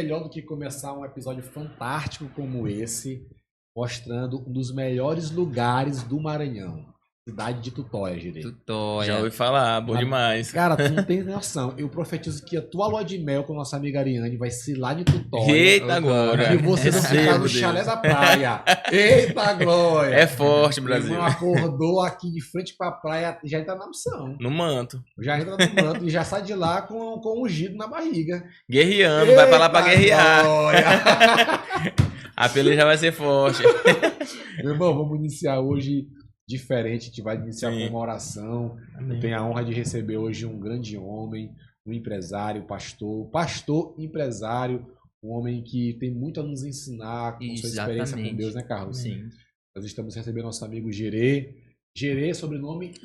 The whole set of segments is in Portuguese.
melhor do que começar um episódio fantástico como esse, mostrando um dos melhores lugares do Maranhão. Cidade de Tutóia, Girei. Já ouvi falar, bom demais. Cara, tu não tem noção. Eu profetizo que a tua lua de mel com a nossa amiga Ariane vai ser lá de Tutóia. Eita glória. E você não ficar no chalé da praia. Eita glória. É forte, Brasil. Irmão acordou aqui de frente pra praia, já entra na missão. No manto. Já entra no manto e já sai de lá com ungido na barriga. Guerreando, Eita vai pra lá pra guerrear. Glória. A peleja vai ser forte. Meu irmão, vamos iniciar hoje diferente, a gente vai iniciar com uma oração. Amém. Eu tenho a honra de receber hoje um grande homem, um empresário, pastor empresário, um homem que tem muito a nos ensinar com sua experiência com Deus, né, Carlos? Sim. Nós estamos recebendo nosso amigo Gerê. Gerê, sobrenome?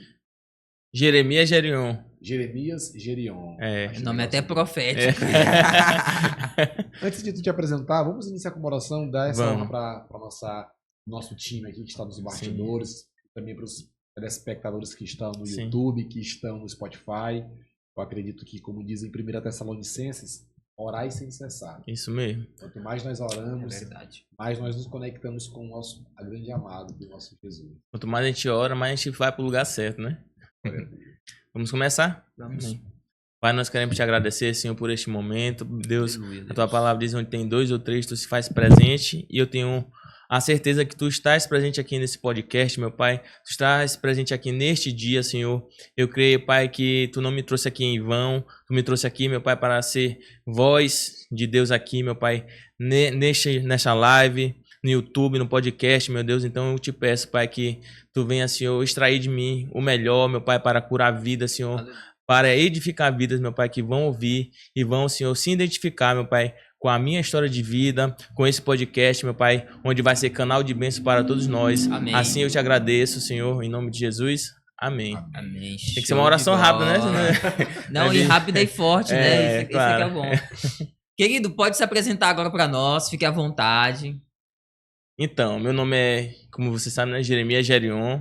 Jeremias Gerion. Jeremias Gerion. O nome é até profético. Antes de tu te apresentar, vamos iniciar com uma oração, dar essa Vamos. honra para nosso time aqui que está nos bastidores, também para os telespectadores que estão no Sim. YouTube, que estão no Spotify. Eu acredito que, como diz em 1 Tessalonicenses, orai sem cessar. Isso mesmo. Quanto mais nós oramos, É verdade. mais nós nos conectamos com o nosso grande amado, do nosso Jesus. Quanto mais a gente ora, mais a gente vai pro lugar certo, né? Vamos começar? Vamos. Amém. Pai, nós queremos te agradecer, Senhor, por este momento. Deus, Aleluia, a tua palavra diz onde tem 2 ou 3, tu se faz presente. E eu tenho a certeza que tu estás presente aqui nesse podcast, meu Pai. Tu estás presente aqui neste dia, Senhor. Eu creio, Pai, que tu não me trouxe aqui em vão. Tu me trouxe aqui, meu Pai, para ser voz de Deus aqui, meu Pai, nesta live, no YouTube, no podcast, meu Deus. Então eu te peço, Pai, que tu venha, Senhor, extrair de mim o melhor, meu Pai, para curar a vida, Senhor. Aleluia. Para edificar vidas, meu Pai, que vão ouvir e vão, Senhor, se identificar, meu Pai, com a minha história de vida, com esse podcast, meu Pai, onde vai ser canal de bênção para todos nós. Amém. Assim eu te agradeço, Senhor, em nome de Jesus. Amém. Amém. Tem que ser uma oração rápida, né? Não, e rápida e forte, né? Isso claro. aqui é bom. Querido, pode se apresentar agora para nós, fique à vontade. Então, meu nome é, como você sabe, né, Jeremias Gerion.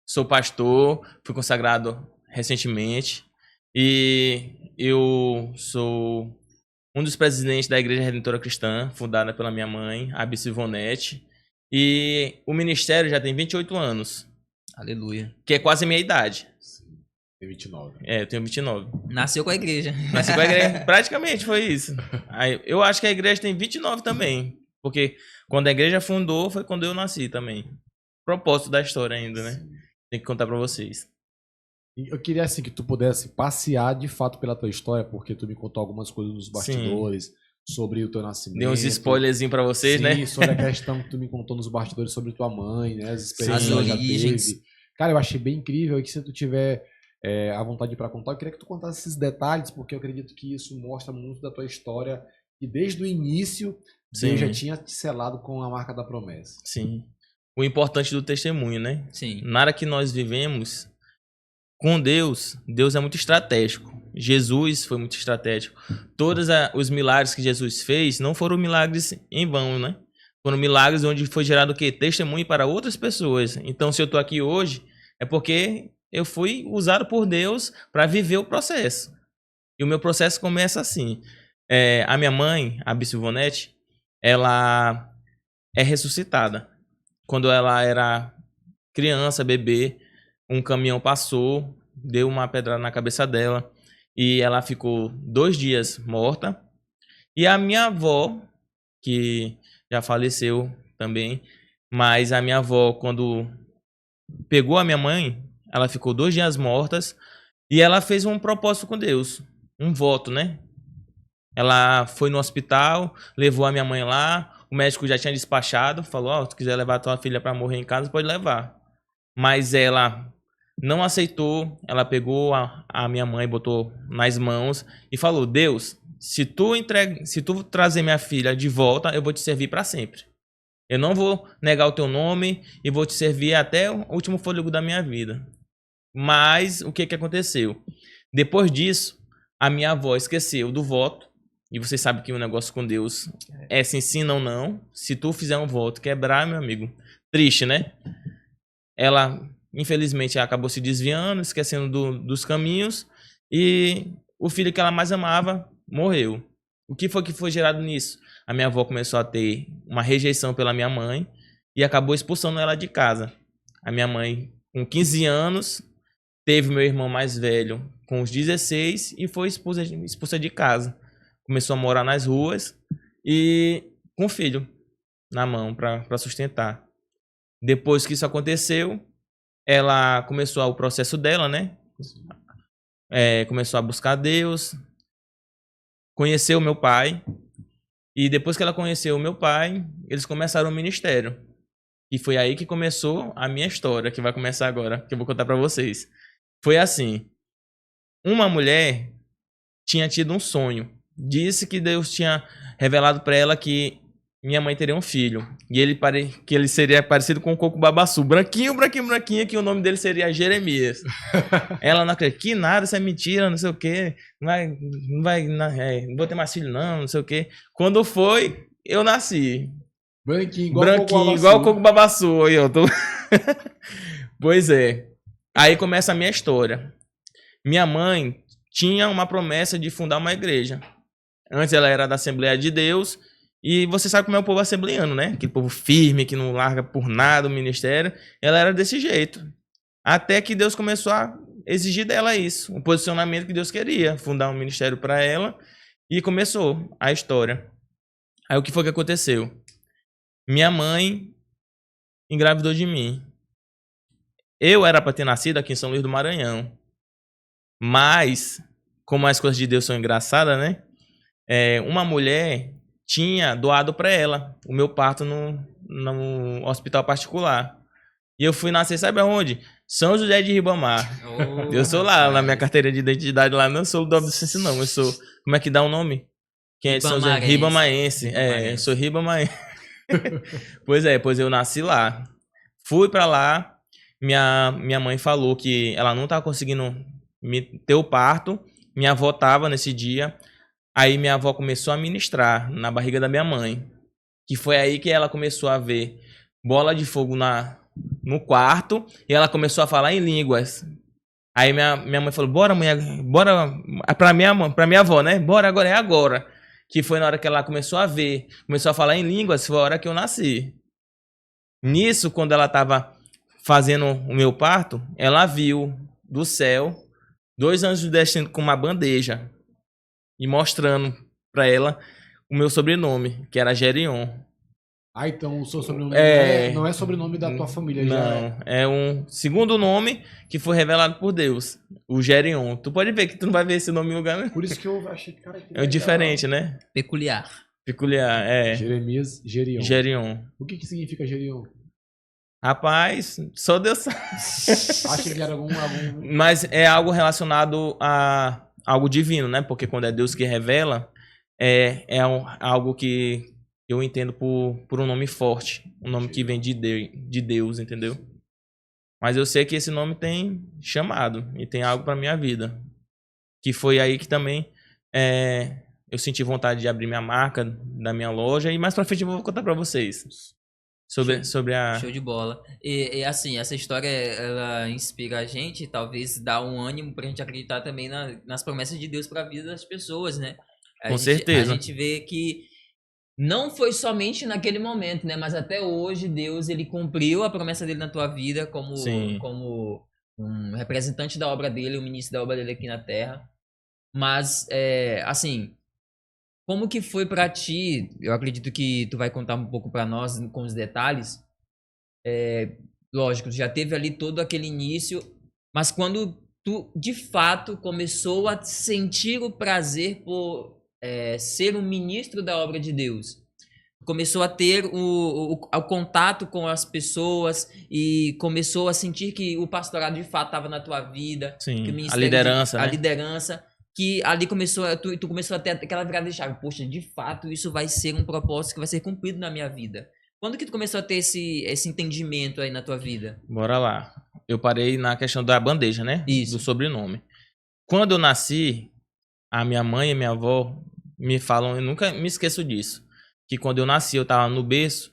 Sou pastor, fui consagrado recentemente. E eu sou um dos presidentes da Igreja Redentora Cristã, fundada pela minha mãe, a Bissi Ivonete. E o ministério já tem 28 anos, Aleluia. que é quase a minha idade. Tem 29. Eu tenho 29. Nasceu com a igreja. Nasci com a igreja, praticamente foi isso. Aí, eu acho que a igreja tem 29 também, porque quando a igreja fundou foi quando eu nasci também. Propósito da história ainda, né? Tem que contar pra vocês. E eu queria assim que tu pudesse passear de fato pela tua história, porque tu me contou algumas coisas nos bastidores sobre o teu nascimento. Dei uns spoilerzinhos pra vocês, Sim, né? sobre a questão que tu me contou nos bastidores sobre tua mãe, né? As experiências Sim. que ela já Origens. teve. Cara, eu achei bem incrível e que se tu tiver à vontade para contar, eu queria que tu contasse esses detalhes, porque eu acredito que isso mostra muito da tua história e desde o início Sim. Deus já tinha te selado com a marca da promessa. Sim. O importante do testemunho, né? Sim. Nada que nós vivemos com Deus, Deus é muito estratégico. Jesus foi muito estratégico. Todos os milagres que Jesus fez não foram milagres em vão, né? Foram milagres onde foi gerado o quê? Testemunho para outras pessoas. Então, se eu estou aqui hoje, é porque eu fui usado por Deus para viver o processo. E o meu processo começa assim. A minha mãe, a Bissi Ivonete, ela é ressuscitada. Quando ela era criança, bebê, um caminhão passou, deu uma pedrada na cabeça dela e ela ficou 2 dias morta. E a minha avó, que já faleceu também, mas a minha avó, quando pegou a minha mãe, ela ficou 2 dias mortas e ela fez um propósito com Deus, um voto, né? Ela foi no hospital, levou a minha mãe lá, o médico já tinha despachado, falou, se tu quiser levar tua filha para morrer em casa, pode levar. Mas ela não aceitou, ela pegou a minha mãe, botou nas mãos e falou, Deus, se tu trazer minha filha de volta, eu vou te servir para sempre. Eu não vou negar o teu nome e vou te servir até o último fôlego da minha vida. Mas o que aconteceu? Depois disso, a minha avó esqueceu do voto. E vocês sabem que o negócio com Deus é sim, não, não. Se tu fizer um voto quebrar, meu amigo, triste, né? Ela, infelizmente, acabou se desviando, esquecendo dos caminhos. E o filho que ela mais amava morreu. O que foi gerado nisso? A minha avó começou a ter uma rejeição pela minha mãe e acabou expulsando ela de casa. A minha mãe, com 15 anos, teve meu irmão mais velho com os 16 e foi expulsa de casa. Começou a morar nas ruas e com o filho na mão para sustentar. Depois que isso aconteceu, ela começou o processo dela, né? Começou a buscar Deus, conheceu o meu pai. E depois que ela conheceu o meu pai, eles começaram o ministério. E foi aí que começou a minha história, que vai começar agora, que eu vou contar para vocês. Foi assim. Uma mulher tinha tido um sonho. Disse que Deus tinha revelado para ela que minha mãe teria um filho. E que ele seria parecido com o coco babaçu. Branquinho, que o nome dele seria Jeremias. Ela não acredita. Que nada, isso é mentira, não sei o quê. Não vou ter mais filho não sei o quê. Quando foi, eu nasci. Branquinho, igual o coco babaçu. Aí eu tô... Pois é. Aí começa a minha história. Minha mãe tinha uma promessa de fundar uma igreja. Antes ela era da Assembleia de Deus. E você sabe como é o povo assembleano, né? Aquele povo firme, que não larga por nada o ministério. Ela era desse jeito. Até que Deus começou a exigir dela isso. O posicionamento que Deus queria. Fundar um ministério para ela. E começou a história. Aí o que foi que aconteceu? Minha mãe engravidou de mim. Eu era para ter nascido aqui em São Luís do Maranhão. Mas, como as coisas de Deus são engraçadas, né? Uma mulher tinha doado para ela o meu parto no hospital particular. E eu fui nascer, sabe aonde? São José de Ribamar. Eu sou lá, na minha carteira de identidade lá, não sou do Obscense não, eu sou, como é que dá o nome? Quem é de São José? Ribamaense. Eu sou Ribamaense. Pois eu nasci lá. Fui para lá, minha mãe falou que ela não estava conseguindo ter o parto, minha avó estava nesse dia. Aí minha avó começou a ministrar na barriga da minha mãe. Que foi aí que ela começou a ver bola de fogo no quarto. E ela começou a falar em línguas. Aí minha mãe falou, bora mulher, bora. Pra minha avó, né? Bora agora, é agora. Que foi na hora que ela começou a ver. Começou a falar em línguas, foi a hora que eu nasci. Nisso, quando ela estava fazendo o meu parto, ela viu do céu 2 anjos descendo com uma bandeja. E mostrando pra ela o meu sobrenome, que era Gerion. Ah, então o seu sobrenome não é sobrenome da tua família, não, já é um segundo nome que foi revelado por Deus, o Gerion. Tu pode ver que tu não vai ver esse nome em lugar, né? Por isso que eu achei que, cara, que é diferente, né? Peculiar, Jeremias, Gerion. Gerion. O que significa Gerion? Rapaz, só Deus sabe. Acho que era algum... Mas é algo relacionado a algo divino, né? Porque quando é Deus que revela, algo que eu entendo por um nome forte. Um nome que vem de Deus, entendeu? Mas eu sei que esse nome tem chamado e tem algo pra minha vida. Que foi aí que também eu senti vontade de abrir minha marca da minha loja. E mais pra frente eu vou contar pra vocês. Sobre a... Show de bola. E assim, essa história, ela inspira a gente, talvez dá um ânimo pra gente acreditar também nas promessas de Deus pra vida das pessoas, né? Com certeza. A gente vê que não foi somente naquele momento, né? Mas até hoje Deus, ele cumpriu a promessa dele na tua vida como um representante da obra dele, um ministro da obra dele aqui na Terra. Mas, assim... Como que foi pra ti? Eu acredito que tu vai contar um pouco pra nós com os detalhes. Lógico, tu já teve ali todo aquele início, mas quando tu, de fato, começou a sentir o prazer por ser um ministro da obra de Deus, começou a ter o contato com as pessoas e começou a sentir que o pastorado de fato estava na tua vida. Sim, que o a liderança, a né? liderança. Que ali tu começou a ter aquela virada de chave. Poxa, de fato, isso vai ser um propósito que vai ser cumprido na minha vida. Quando que tu começou a ter esse entendimento aí na tua vida? Bora lá. Eu parei na questão da bandeja, né? Isso. Do sobrenome. Quando eu nasci, a minha mãe e minha avó me falam, eu nunca me esqueço disso, que quando eu nasci, eu tava no berço,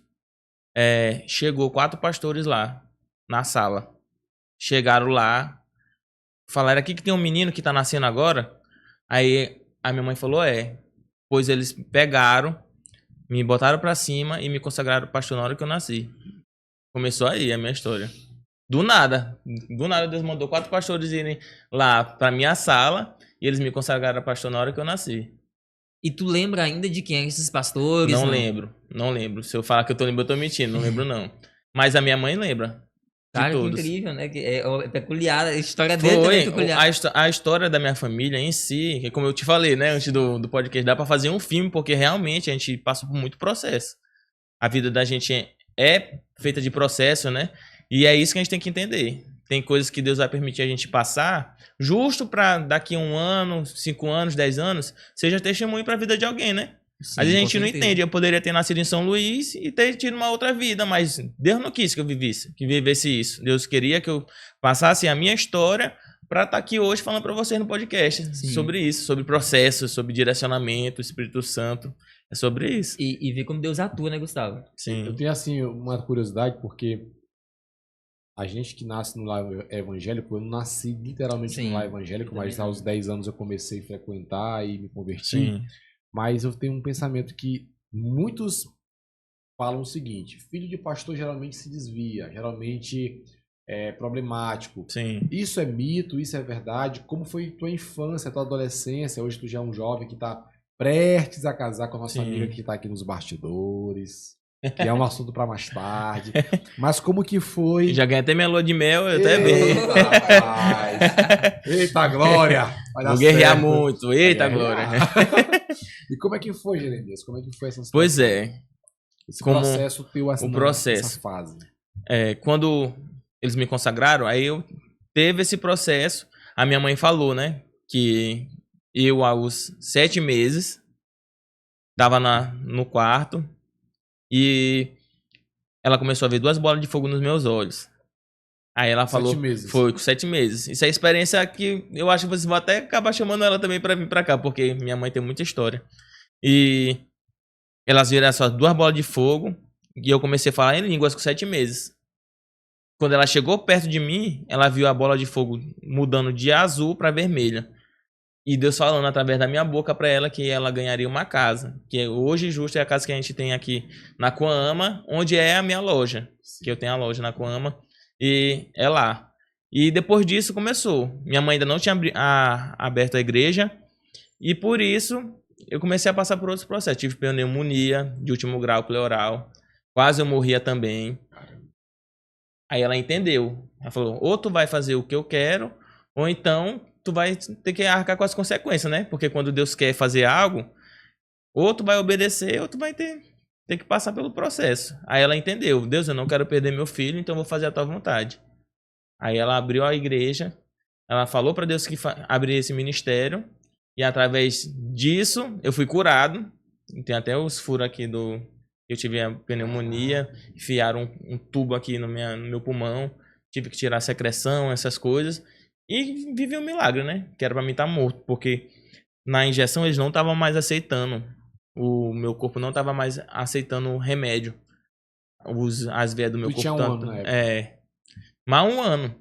chegou 4 pastores lá, na sala. Chegaram lá, falaram, aqui que tem um menino que tá nascendo agora. Aí a minha mãe falou, pois eles pegaram, me botaram pra cima e me consagraram pastor na hora que eu nasci. Começou aí a minha história. Do nada Deus mandou 4 pastores irem lá pra minha sala e eles me consagraram pastor na hora que eu nasci. E tu lembra ainda de quem eram esses pastores? Não lembro. Se eu falar que eu tô mentindo, não lembro não. Mas a minha mãe lembra. Cara, que incrível, né? É peculiar, a história dele também é peculiar. A história da minha família em si, como eu te falei, né, antes do podcast, dá pra fazer um filme, porque realmente a gente passa por muito processo. A vida da gente é feita de processo, né? E é isso que a gente tem que entender. Tem coisas que Deus vai permitir a gente passar, justo pra daqui 1 ano, 5 anos, 10 anos, seja testemunho pra vida de alguém, né? Sim, às vezes a gente não entende. Eu poderia ter nascido em São Luís e ter tido uma outra vida, mas Deus não quis que eu vivesse isso. Deus queria que eu passasse a minha história para estar aqui hoje falando para vocês no podcast sobre isso, sobre processos, sobre direcionamento, Espírito Santo. É sobre isso. E ver como Deus atua, né, Gustavo? Sim. Eu tenho, assim, uma curiosidade, porque a gente que nasce no lar evangélico, eu não nasci literalmente no lar evangélico, mas aos 10 anos eu comecei a frequentar e me converti. Sim. Mas eu tenho um pensamento que muitos falam o seguinte: filho de pastor geralmente se desvia, geralmente é problemático. Sim. Isso é mito, isso é verdade? Como foi tua infância, tua adolescência? Hoje tu já é um jovem que está prestes a casar com a nossa amiga que está aqui nos bastidores. Que é um assunto para mais tarde. Mas como que foi? Já ganhei até minha lua de mel, eu até bem. Eita, Glória! Vou guerrear muito. Eita, Glória! E como é que foi, Jeremias? Como é que foi essa situação? Pois é. Esse processo teu, essa fase. Quando eles me consagraram, aí eu teve esse processo. A minha mãe falou, né? Que eu, aos 7 meses, estava no quarto. E ela começou a ver 2 bolas de fogo nos meus olhos. Aí ela falou... 7 meses. Foi com 7 meses. Isso é experiência que eu acho que vocês vão até acabar chamando ela também pra vir pra cá, porque minha mãe tem muita história. E elas viram essas 2 bolas de fogo e eu comecei a falar em línguas com 7 meses. Quando ela chegou perto de mim, ela viu a bola de fogo mudando de azul pra vermelha. E Deus falando através da minha boca para ela que ela ganharia uma casa. Que hoje, justo, é a casa que a gente tem aqui na Coama, onde é a minha loja. Que eu tenho a loja na Coama. E é lá. E depois disso começou. Minha mãe ainda não tinha aberto a igreja. E por isso, eu comecei a passar por outros processos. Tive pneumonia de último grau pleural. Quase eu morria também. Aí ela entendeu. Ela falou, ou tu vai fazer o que eu quero, ou então... tu vai ter que arcar com as consequências, né? Porque quando Deus quer fazer algo, ou tu vai obedecer, ou tu vai ter que passar pelo processo. Aí ela entendeu. Deus, eu não quero perder meu filho, então eu vou fazer a tua vontade. Aí ela abriu a igreja, ela falou para Deus que abrir esse ministério, e através disso eu fui curado. Tem até os furos aqui eu tive a pneumonia, enfiaram um tubo aqui no meu pulmão, tive que tirar a secreção, essas coisas. E vivi um milagre, né? Que era pra mim estar morto. Porque na injeção eles não estavam mais aceitando. O meu corpo não estava mais aceitando o remédio. As veias do meu corpo. Tinha um ano, né? Mais 1 ano.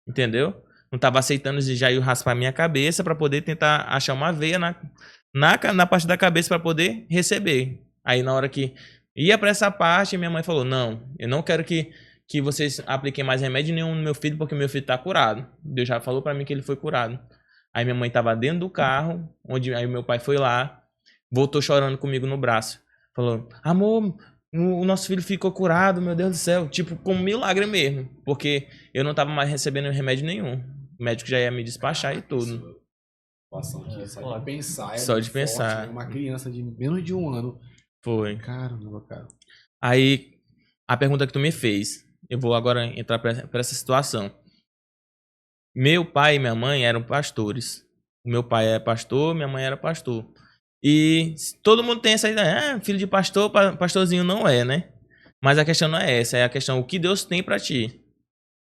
Entendeu? Não estava aceitando, já ia raspar a minha cabeça para poder tentar achar uma veia na parte da cabeça para poder receber. Aí na hora que ia para essa parte, minha mãe falou, não, eu não quero que vocês apliquem mais remédio nenhum no meu filho, porque meu filho tá curado. Deus já falou pra mim que ele foi curado. Aí minha mãe tava dentro do carro, aí meu pai foi lá, voltou chorando comigo no braço. Falou, amor, o nosso filho ficou curado, meu Deus do céu. Tipo, com um milagre mesmo. Porque eu não tava mais recebendo remédio nenhum. O médico já ia me despachar e tudo. Só de pensar. Só de pensar. Forte, né? Uma criança de menos de 1 ano. Foi. Caramba, cara. Aí, a pergunta que tu me fez... Eu vou agora entrar para essa situação. Meu pai e minha mãe eram pastores. Meu pai é pastor, minha mãe era pastor. E todo mundo tem essa ideia, filho de pastor, pastorzinho não é, né? Mas a questão não é essa, é a questão o que Deus tem para ti.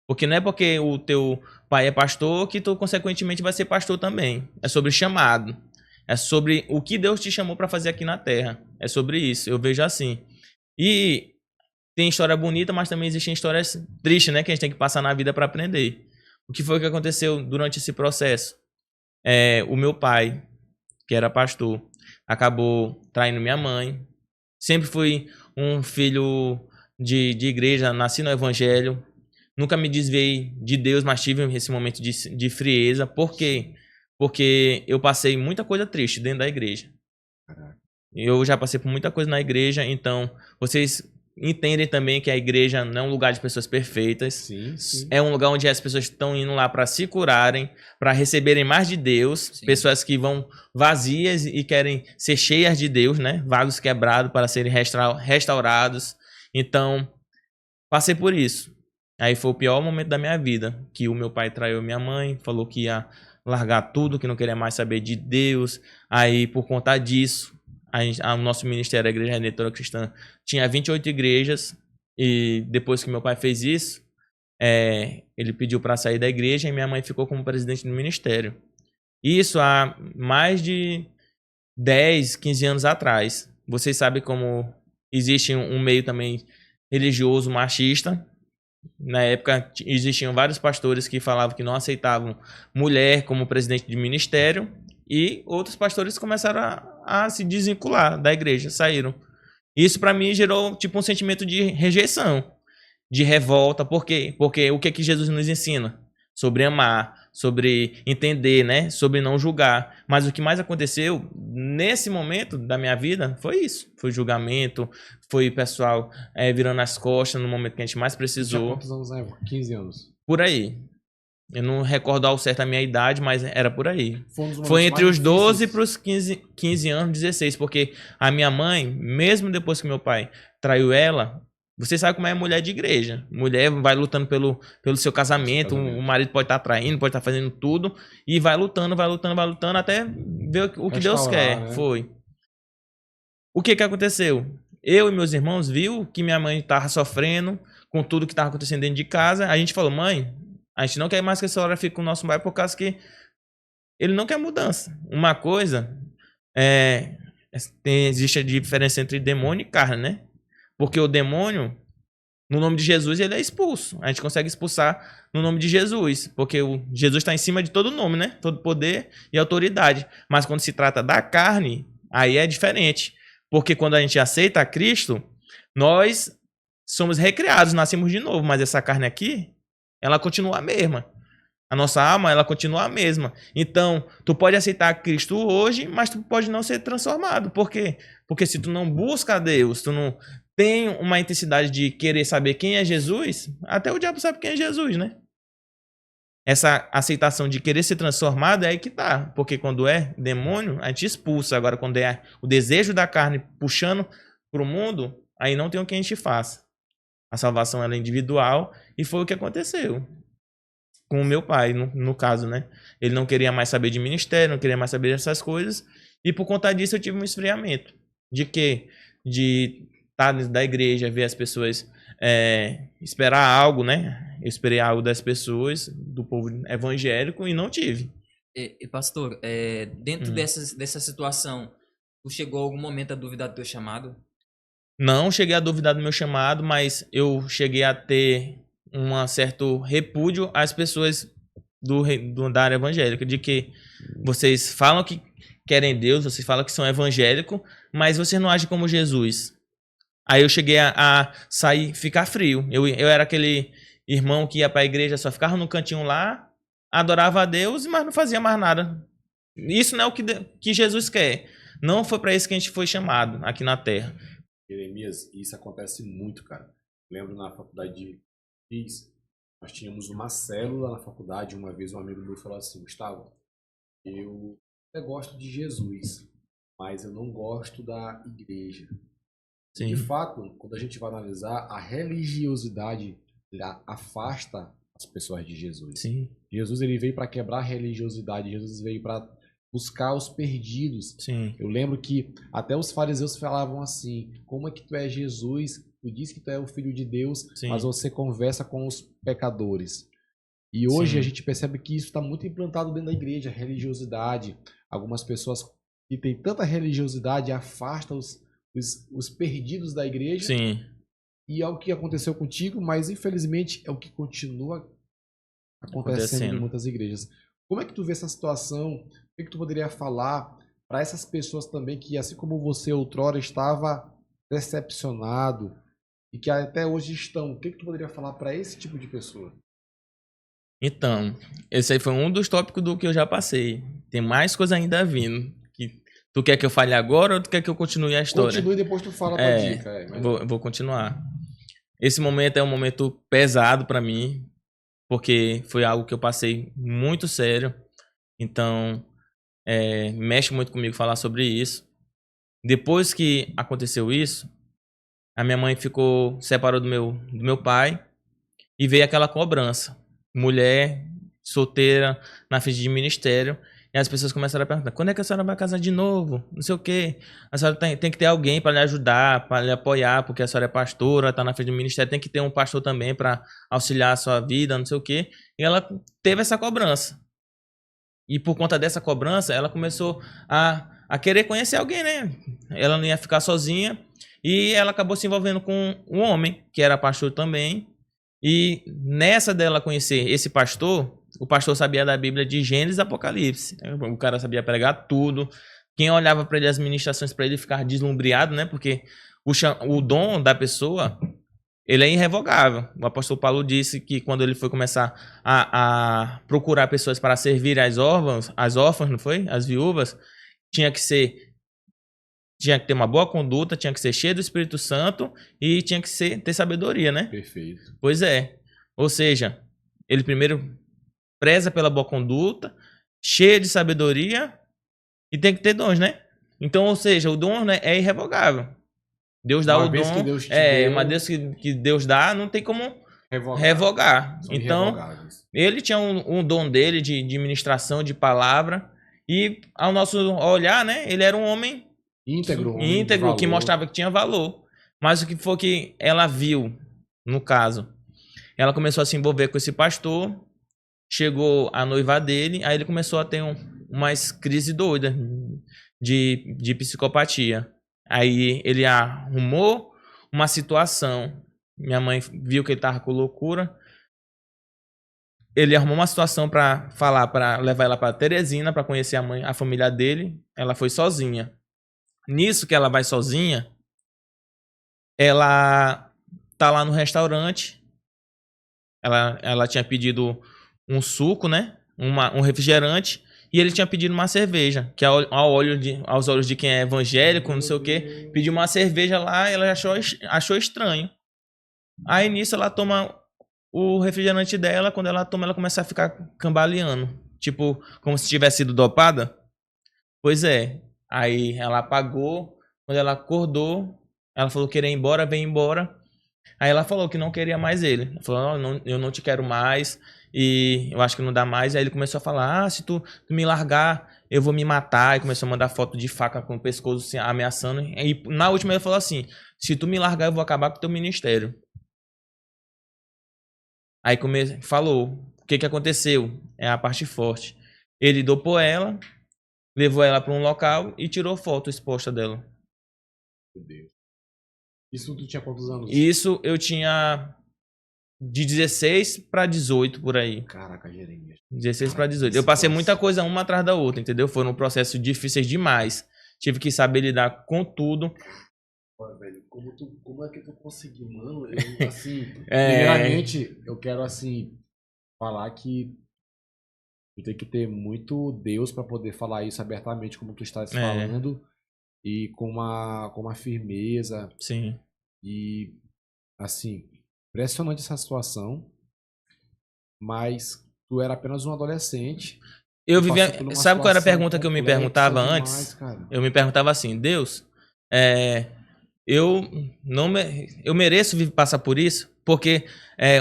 Porque não é porque o teu pai é pastor que tu consequentemente vai ser pastor também. É sobre chamado. É sobre o que Deus te chamou para fazer aqui na terra. É sobre isso, eu vejo assim. E tem história bonita, mas também existem histórias tristes, né? Que a gente tem que passar na vida para aprender. O que foi que aconteceu durante esse processo? O meu pai, que era pastor, acabou traindo minha mãe. Sempre fui um filho de igreja, nasci no evangelho. Nunca me desviei de Deus, mas tive esse momento de frieza. Por quê? Porque eu passei muita coisa triste dentro da igreja. Eu já passei por muita coisa na igreja, então vocês entendem também que a igreja não é um lugar de pessoas perfeitas. Sim, sim. É um lugar onde as pessoas estão indo lá para se curarem, para receberem mais de Deus. Sim. Pessoas que vão vazias e querem ser cheias de Deus, né? Vasos quebrados para serem restaurados. Então, passei por isso. Aí foi o pior momento da minha vida, que o meu pai traiu minha mãe, falou que ia largar tudo, que não queria mais saber de Deus. Aí, por conta disso, o nosso ministério, a Igreja Redentora Cristã, tinha 28 igrejas. E depois que meu pai fez isso, ele pediu para sair da igreja e minha mãe ficou como presidente do ministério. Isso há mais de 10, 15 anos atrás. Vocês sabem como existe um meio também religioso machista. Na época existiam vários pastores que falavam que não aceitavam mulher como presidente de ministério, e outros pastores começaram a se desvincular da igreja, saíram. Isso para mim gerou tipo um sentimento de rejeição, de revolta. Por quê? Porque o que Jesus nos ensina? Sobre amar, sobre entender, né? Sobre não julgar. Mas o que mais aconteceu nesse momento da minha vida foi isso. Foi julgamento, foi pessoal virando as costas no momento que a gente mais precisou. Tinha quantos anos na época? 15 anos? Por aí. Eu não recordo ao certo a minha idade, mas era por aí. Foi entre os 12 para os 15 anos, 16. Porque a minha mãe, mesmo depois que meu pai traiu ela... Você sabe como é mulher de igreja. Mulher vai lutando pelo seu casamento. O marido pode estar traindo, pode estar fazendo tudo. E vai lutando até ver o que Deus quer. Né? Foi. O que aconteceu? Eu e meus irmãos viu que minha mãe estava sofrendo com tudo que estava acontecendo dentro de casa. A gente falou, mãe, a gente não quer mais que essa hora fique com o nosso pai por causa que ele não quer mudança. Uma coisa existe a diferença entre demônio e carne, né? Porque o demônio, no nome de Jesus, ele é expulso. A gente consegue expulsar no nome de Jesus. Porque Jesus está em cima de todo nome, né? Todo poder e autoridade. Mas quando se trata da carne, aí é diferente. Porque quando a gente aceita a Cristo, nós somos recriados, nascemos de novo. Mas essa carne aqui, ela continua a mesma. A nossa alma, ela continua a mesma. Então, tu pode aceitar Cristo hoje, mas tu pode não ser transformado. Por quê? Porque se tu não busca a Deus, tu não tem uma intensidade de querer saber quem é Jesus, até o diabo sabe quem é Jesus, né? Essa aceitação de querer ser transformado é aí que tá. Porque quando é demônio, a gente expulsa. Agora, quando é o desejo da carne puxando pro mundo, aí não tem o que a gente faça. A salvação ela é individual e foi o que aconteceu com o meu pai, no caso, né? Ele não queria mais saber de ministério, não queria mais saber dessas coisas. E por conta disso eu tive um esfriamento. De quê? De estar dentro da igreja, ver as pessoas esperar algo, né? Eu esperei algo das pessoas, do povo evangélico, e não tive. E pastor, dentro dessa situação, tu chegou a algum momento a duvidar do teu chamado? Não cheguei a duvidar do meu chamado, mas eu cheguei a ter um certo repúdio às pessoas da área evangélica, de que vocês falam que querem Deus, vocês falam que são evangélicos, mas vocês não agem como Jesus. Aí eu cheguei a sair, ficar frio. Eu era aquele irmão que ia para a igreja, só ficava no cantinho lá, adorava a Deus, mas não fazia mais nada. Isso não é o que Jesus quer. Não foi para isso que a gente foi chamado aqui na Terra. Jeremias, isso acontece muito, cara. Lembro na faculdade de Fiz, nós tínhamos uma célula na faculdade. Uma vez um amigo meu falou assim: Gustavo, eu até gosto de Jesus, mas eu não gosto da igreja. Sim. De fato, quando a gente vai analisar, a religiosidade afasta as pessoas de Jesus. Sim. Jesus ele veio para quebrar a religiosidade, Jesus veio para buscar os perdidos. Sim. Eu lembro que até os fariseus falavam assim: como é que tu é Jesus? Tu diz que tu é o filho de Deus, sim, mas você conversa com os pecadores. E hoje, sim, a gente percebe que isso está muito implantado dentro da igreja, a religiosidade. Algumas pessoas que têm tanta religiosidade afastam os perdidos da igreja. Sim. E é o que aconteceu contigo, mas infelizmente é o que continua acontecendo em muitas igrejas. Como é que tu vê essa situação? O que tu poderia falar para essas pessoas também que, assim como você outrora estava decepcionado e que até hoje estão, o que tu poderia falar para esse tipo de pessoa? Então, esse aí foi um dos tópicos do que eu já passei. Tem mais coisa ainda vindo. Tu quer que eu fale agora ou tu quer que eu continue a história? Continue e depois tu fala a tua dica. Vou continuar. Esse momento é um momento pesado para mim, porque foi algo que eu passei muito sério. Então, mexe muito comigo falar sobre isso. Depois que aconteceu isso, a minha mãe separou do meu pai e veio aquela cobrança. Mulher solteira na frente de ministério. E as pessoas começaram a perguntar: quando é que a senhora vai casar de novo? Não sei o quê. A senhora tem que ter alguém para lhe ajudar, para lhe apoiar, porque a senhora é pastora, está na frente do ministério, tem que ter um pastor também para auxiliar a sua vida, não sei o quê. E ela teve essa cobrança. E por conta dessa cobrança, ela começou a querer conhecer alguém, né? Ela não ia ficar sozinha. E ela acabou se envolvendo com um homem, que era pastor também. E nessa dela conhecer esse pastor, o pastor sabia da Bíblia de Gênesis e Apocalipse. O cara sabia pregar tudo. Quem olhava para ele, as ministrações para ele, ficava deslumbriado, né? Porque o dom da pessoa, ele é irrevogável. O apóstolo Paulo disse que quando ele foi começar a procurar pessoas para servir as órfãs, não foi? As viúvas, tinha que ter uma boa conduta, tinha que ser cheio do Espírito Santo e tinha que ter sabedoria, né? Perfeito. Pois é. Ou seja, ele primeiro preza pela boa conduta, cheio de sabedoria e tem que ter dons, né? Então, ou seja, o dom, né, é irrevogável. Deus dá o dom. Uma vez que Deus dá, não tem como revogar. Então, ele tinha um dom dele de ministração, de palavra. E ao nosso olhar, né, ele era um homem íntegro, que mostrava que tinha valor. Mas o que foi que ela viu, no caso? Ela começou a se envolver com esse pastor, chegou a noiva dele, aí ele começou a ter umas crises doidas de psicopatia. Aí ele arrumou uma situação, minha mãe viu que ele estava com loucura, ele arrumou uma situação para levar ela para Teresina, para conhecer a família dele. Ela foi sozinha. Nisso que ela vai sozinha, ela tá lá no restaurante. Ela tinha pedido um suco, né? Um refrigerante. E ele tinha pedido uma cerveja. Que aos olhos de quem é evangélico, não sei o quê. Pediu uma cerveja lá, ela achou estranho. Aí nisso ela toma o refrigerante dela. Quando ela toma, ela começa a ficar cambaleando. Tipo, como se tivesse sido dopada. Pois é. Aí ela apagou. Quando ela acordou, ela falou que queria ir embora, vem embora. Aí ela falou que não queria mais ele. Ela falou: não, eu não te quero mais. E eu acho que não dá mais. Aí ele começou a falar: se tu me largar, eu vou me matar. E começou a mandar foto de faca com o pescoço assim, ameaçando. E na última ele falou assim: se tu me largar, eu vou acabar com o teu ministério. Aí falou: o que aconteceu? É a parte forte. Ele dopou ela, levou ela para um local e tirou foto exposta dela. Meu Deus. Isso tu tinha quantos anos? Isso eu tinha de 16 para 18 por aí. Caraca, Jeremias. 16 para 18. Eu passei muita coisa uma atrás da outra, entendeu? Foram processos difíceis demais. Tive que saber lidar com tudo. Pô, velho, como é que tu conseguiu, mano? Primeiramente, eu quero, falar que tu tem que ter muito Deus para poder falar isso abertamente, como tu estás falando. E com uma firmeza. Sim. E, impressionante essa situação. Mas tu era apenas um adolescente. Eu vivia. Sabe qual era a pergunta que eu me perguntava antes? Eu me perguntava assim: Deus, eu mereço passar por isso? Porque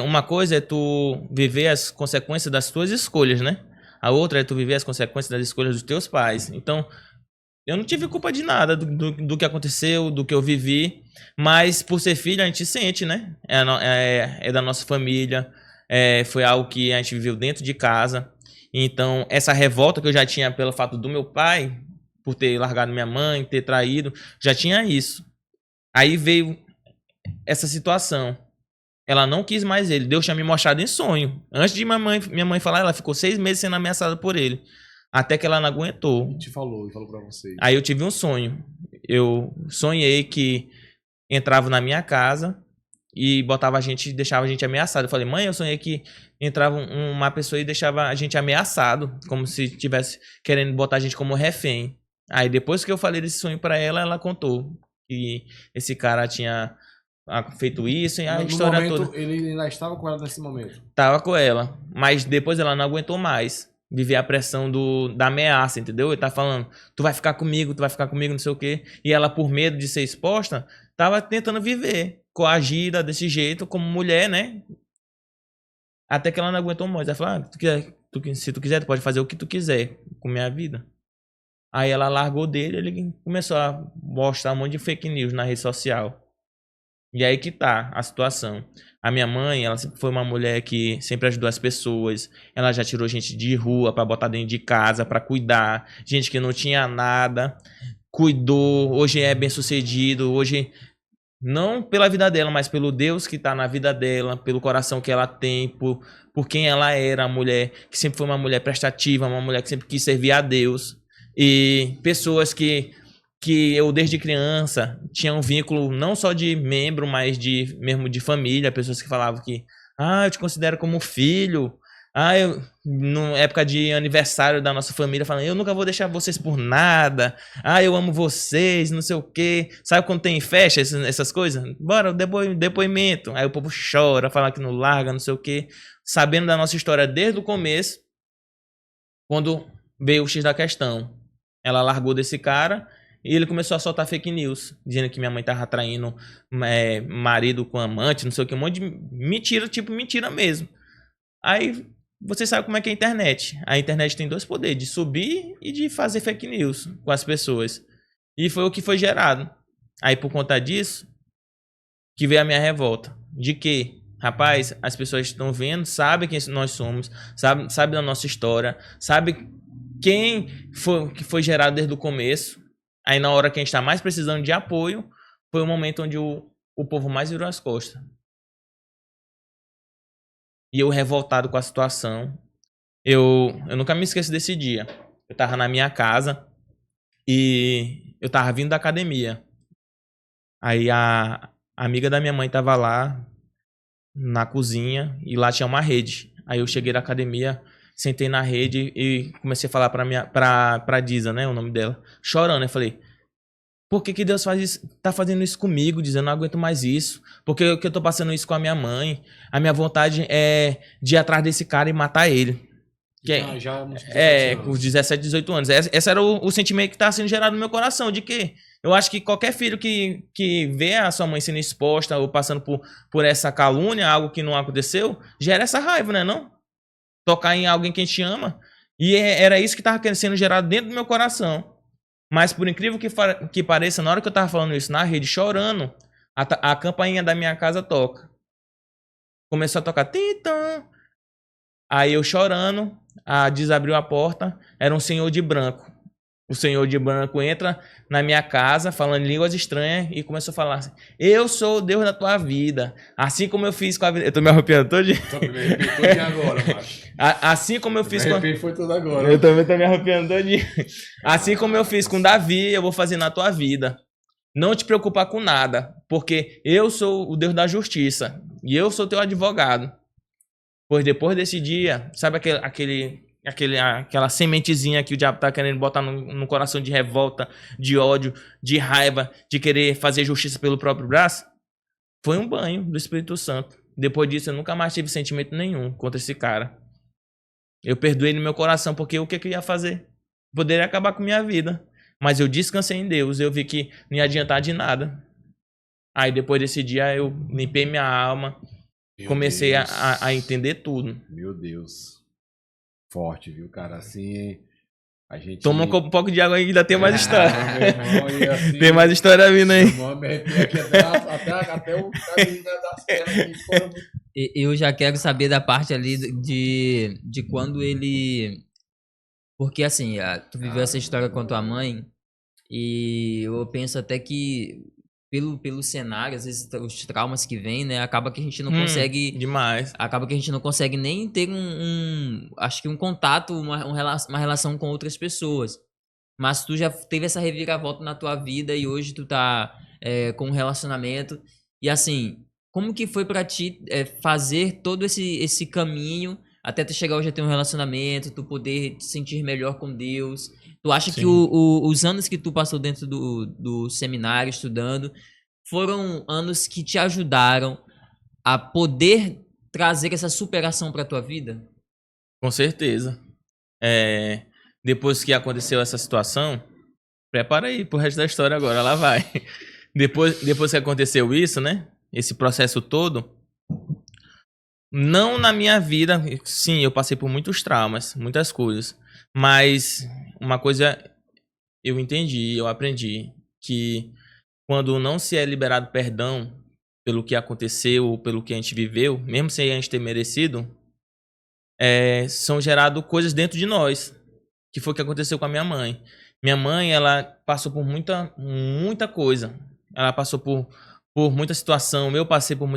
uma coisa é tu viver as consequências das tuas escolhas, né? A outra é tu viver as consequências das escolhas dos teus pais. Então, eu não tive culpa de nada do que aconteceu, do que eu vivi, mas por ser filho a gente sente, né? É da nossa família, foi algo que a gente viveu dentro de casa. Então, essa revolta que eu já tinha pelo fato do meu pai, por ter largado minha mãe, ter traído, já tinha isso. Aí veio essa situação. Ela não quis mais ele. Deus tinha me mostrado em sonho. Antes de minha mãe falar, ela ficou 6 meses sendo ameaçada por ele. Até que ela não aguentou. E falou pra vocês. Aí eu tive um sonho. Eu sonhei que entrava na minha casa e botava a gente, deixava a gente ameaçado. Eu falei, mãe, eu sonhei que entrava uma pessoa e deixava a gente ameaçado, como se estivesse querendo botar a gente como refém. Aí depois que eu falei desse sonho pra ela, ela contou que esse cara tinha feito isso e a história toda. Ele ainda estava com ela nesse momento? Tava com ela, mas depois ela não aguentou mais viver a pressão da ameaça, entendeu? Ele tá falando, tu vai ficar comigo, não sei o quê. E ela, por medo de ser exposta, tava tentando viver, coagida desse jeito, como mulher, né? Até que ela não aguentou mais. Ela falou, se tu quiser, tu pode fazer o que tu quiser com minha vida. Aí ela largou dele, ele começou a mostrar um monte de fake news na rede social. E aí que tá a situação. A minha mãe, ela sempre foi uma mulher que sempre ajudou as pessoas. Ela já tirou gente de rua pra botar dentro de casa, pra cuidar. Gente que não tinha nada. Cuidou, hoje é bem sucedido. Hoje, não pela vida dela, mas pelo Deus que tá na vida dela. Pelo coração que ela tem, por quem ela era. A mulher que sempre foi uma mulher prestativa. Uma mulher que sempre quis servir a Deus. E pessoas que eu desde criança tinha um vínculo não só de membro, mas mesmo de família, pessoas que falavam que eu te considero como filho, na época de aniversário da nossa família, falando, eu nunca vou deixar vocês por nada, eu amo vocês, não sei o quê. Sabe quando tem festa, essas coisas? Bora, depoimento. Aí o povo chora, fala que não larga, não sei o quê. Sabendo da nossa história desde o começo, quando veio o X da questão, ela largou desse cara. E ele começou a soltar fake news, dizendo que minha mãe tava traindo marido com amante, não sei o que, um monte de mentira, tipo mentira mesmo. Aí você sabe como é que é a internet. A internet tem dois poderes, de subir e de fazer fake news com as pessoas. E foi o que foi gerado. Aí por conta disso, que veio a minha revolta. De que, rapaz, as pessoas estão vendo, sabem quem nós somos, sabe da nossa história, sabe quem que foi gerado desde o começo. Aí na hora que a gente tá mais precisando de apoio, foi o momento onde o povo mais virou as costas. E eu revoltado com a situação. Eu nunca me esqueço desse dia. Eu tava na minha casa e eu tava vindo da academia. Aí a amiga da minha mãe tava lá na cozinha e lá tinha uma rede. Aí eu cheguei da academia, sentei na rede e comecei a falar pra Diza, né, o nome dela, chorando. Eu falei, por que Deus tá fazendo isso comigo, dizendo, não aguento mais isso? Por que eu tô passando isso com a minha mãe? A minha vontade é de ir atrás desse cara e matar ele. Com 17, 18 anos. Esse era o sentimento que tá sendo gerado no meu coração, de que eu acho que qualquer filho que vê a sua mãe sendo exposta ou passando por essa calúnia, algo que não aconteceu, gera essa raiva, né, não? Tocar em alguém que a gente ama. E era isso que estava sendo gerado dentro do meu coração. Mas por incrível que pareça, na hora que eu estava falando isso na rede, chorando, a campainha da minha casa toca. Começou a tocar. Titã. Aí eu chorando, a Diz abriu a porta, era um senhor de branco. O senhor de branco entra na minha casa, falando línguas estranhas, e começou a falar assim, eu sou o Deus da tua vida, assim como eu fiz com a vida... Eu tô me arrepiando todo dia. Tô me arrepiando todo dia agora, macho. Assim como eu fiz com... Foi tudo agora. Eu também tô me arrepiando todo dia. Assim como eu fiz com Davi, eu vou fazer na tua vida. Não te preocupar com nada, porque eu sou o Deus da justiça, e eu sou teu advogado. Pois depois desse dia, sabe aquela sementezinha que o diabo tá querendo botar no coração de revolta, de ódio, de raiva, de querer fazer justiça pelo próprio braço? Foi um banho do Espírito Santo. Depois disso, eu nunca mais tive sentimento nenhum contra esse cara. Eu perdoei no meu coração, porque o que eu ia fazer? Poderia acabar com minha vida. Mas eu descansei em Deus, eu vi que não ia adiantar de nada. Aí depois desse dia, eu limpei minha alma, comecei a entender tudo. Meu Deus. Forte, viu, cara? Assim, a gente... Toma um pouco de água aí, ainda tem mais história. Meu irmão, assim, tem mais história vindo aí. Me arrepiei aqui até o caminho das pernas. Eu já quero saber da parte ali de quando ele... Porque assim, tu viveu essa história com a tua mãe, e eu penso até que pelo cenário, às vezes os traumas que vêm, né? Acaba que a gente não consegue... Demais. Acaba que a gente não consegue nem ter acho que um contato, uma relação com outras pessoas. Mas tu já teve essa reviravolta na tua vida e hoje tu tá com um relacionamento. E assim, como que foi pra ti fazer todo esse caminho até tu chegar hoje a ter um relacionamento, tu poder te sentir melhor com Deus? Tu acha que os anos que tu passou dentro do seminário estudando foram anos que te ajudaram a poder trazer essa superação pra tua vida? Com certeza. Depois que aconteceu essa situação, prepara aí pro resto da história agora, lá vai. Depois que aconteceu isso, né? Esse processo todo, não na minha vida, sim, eu passei por muitos traumas, muitas coisas, mas uma coisa eu entendi, eu aprendi, que quando não se é liberado perdão pelo que aconteceu, pelo que a gente viveu, mesmo sem a gente ter merecido, são geradas coisas dentro de nós, que foi o que aconteceu com a minha mãe. Minha mãe, ela passou por muita coisa, ela passou por muita situação, eu passei por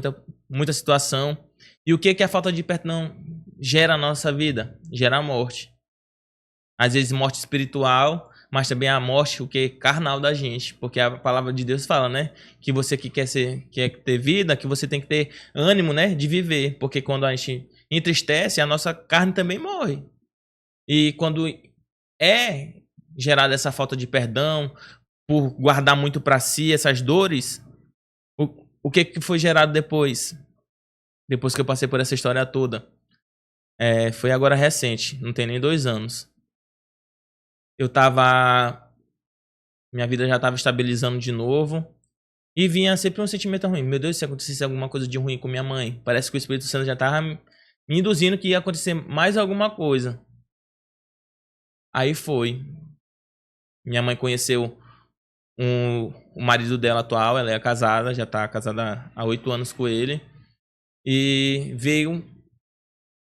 muita situação. E o que a falta de perdão gera na nossa vida? Gera a morte. Às vezes morte espiritual, mas também a morte, o que carnal da gente. Porque a palavra de Deus fala, né? Que você que quer ter vida, que você tem que ter ânimo, né? De viver. Porque quando a gente entristece, a nossa carne também morre. E quando é gerada essa falta de perdão, por guardar muito para si essas dores, o que foi gerado depois? Depois que eu passei por essa história toda. Foi agora recente, não tem nem 2 anos. Minha vida já estava estabilizando de novo. E vinha sempre um sentimento ruim. Meu Deus, se acontecesse alguma coisa de ruim com minha mãe. Parece que o Espírito Santo já estava me induzindo que ia acontecer mais alguma coisa. Aí foi. Minha mãe conheceu o marido dela atual. Ela é casada, já está casada há 8 anos com ele. E veio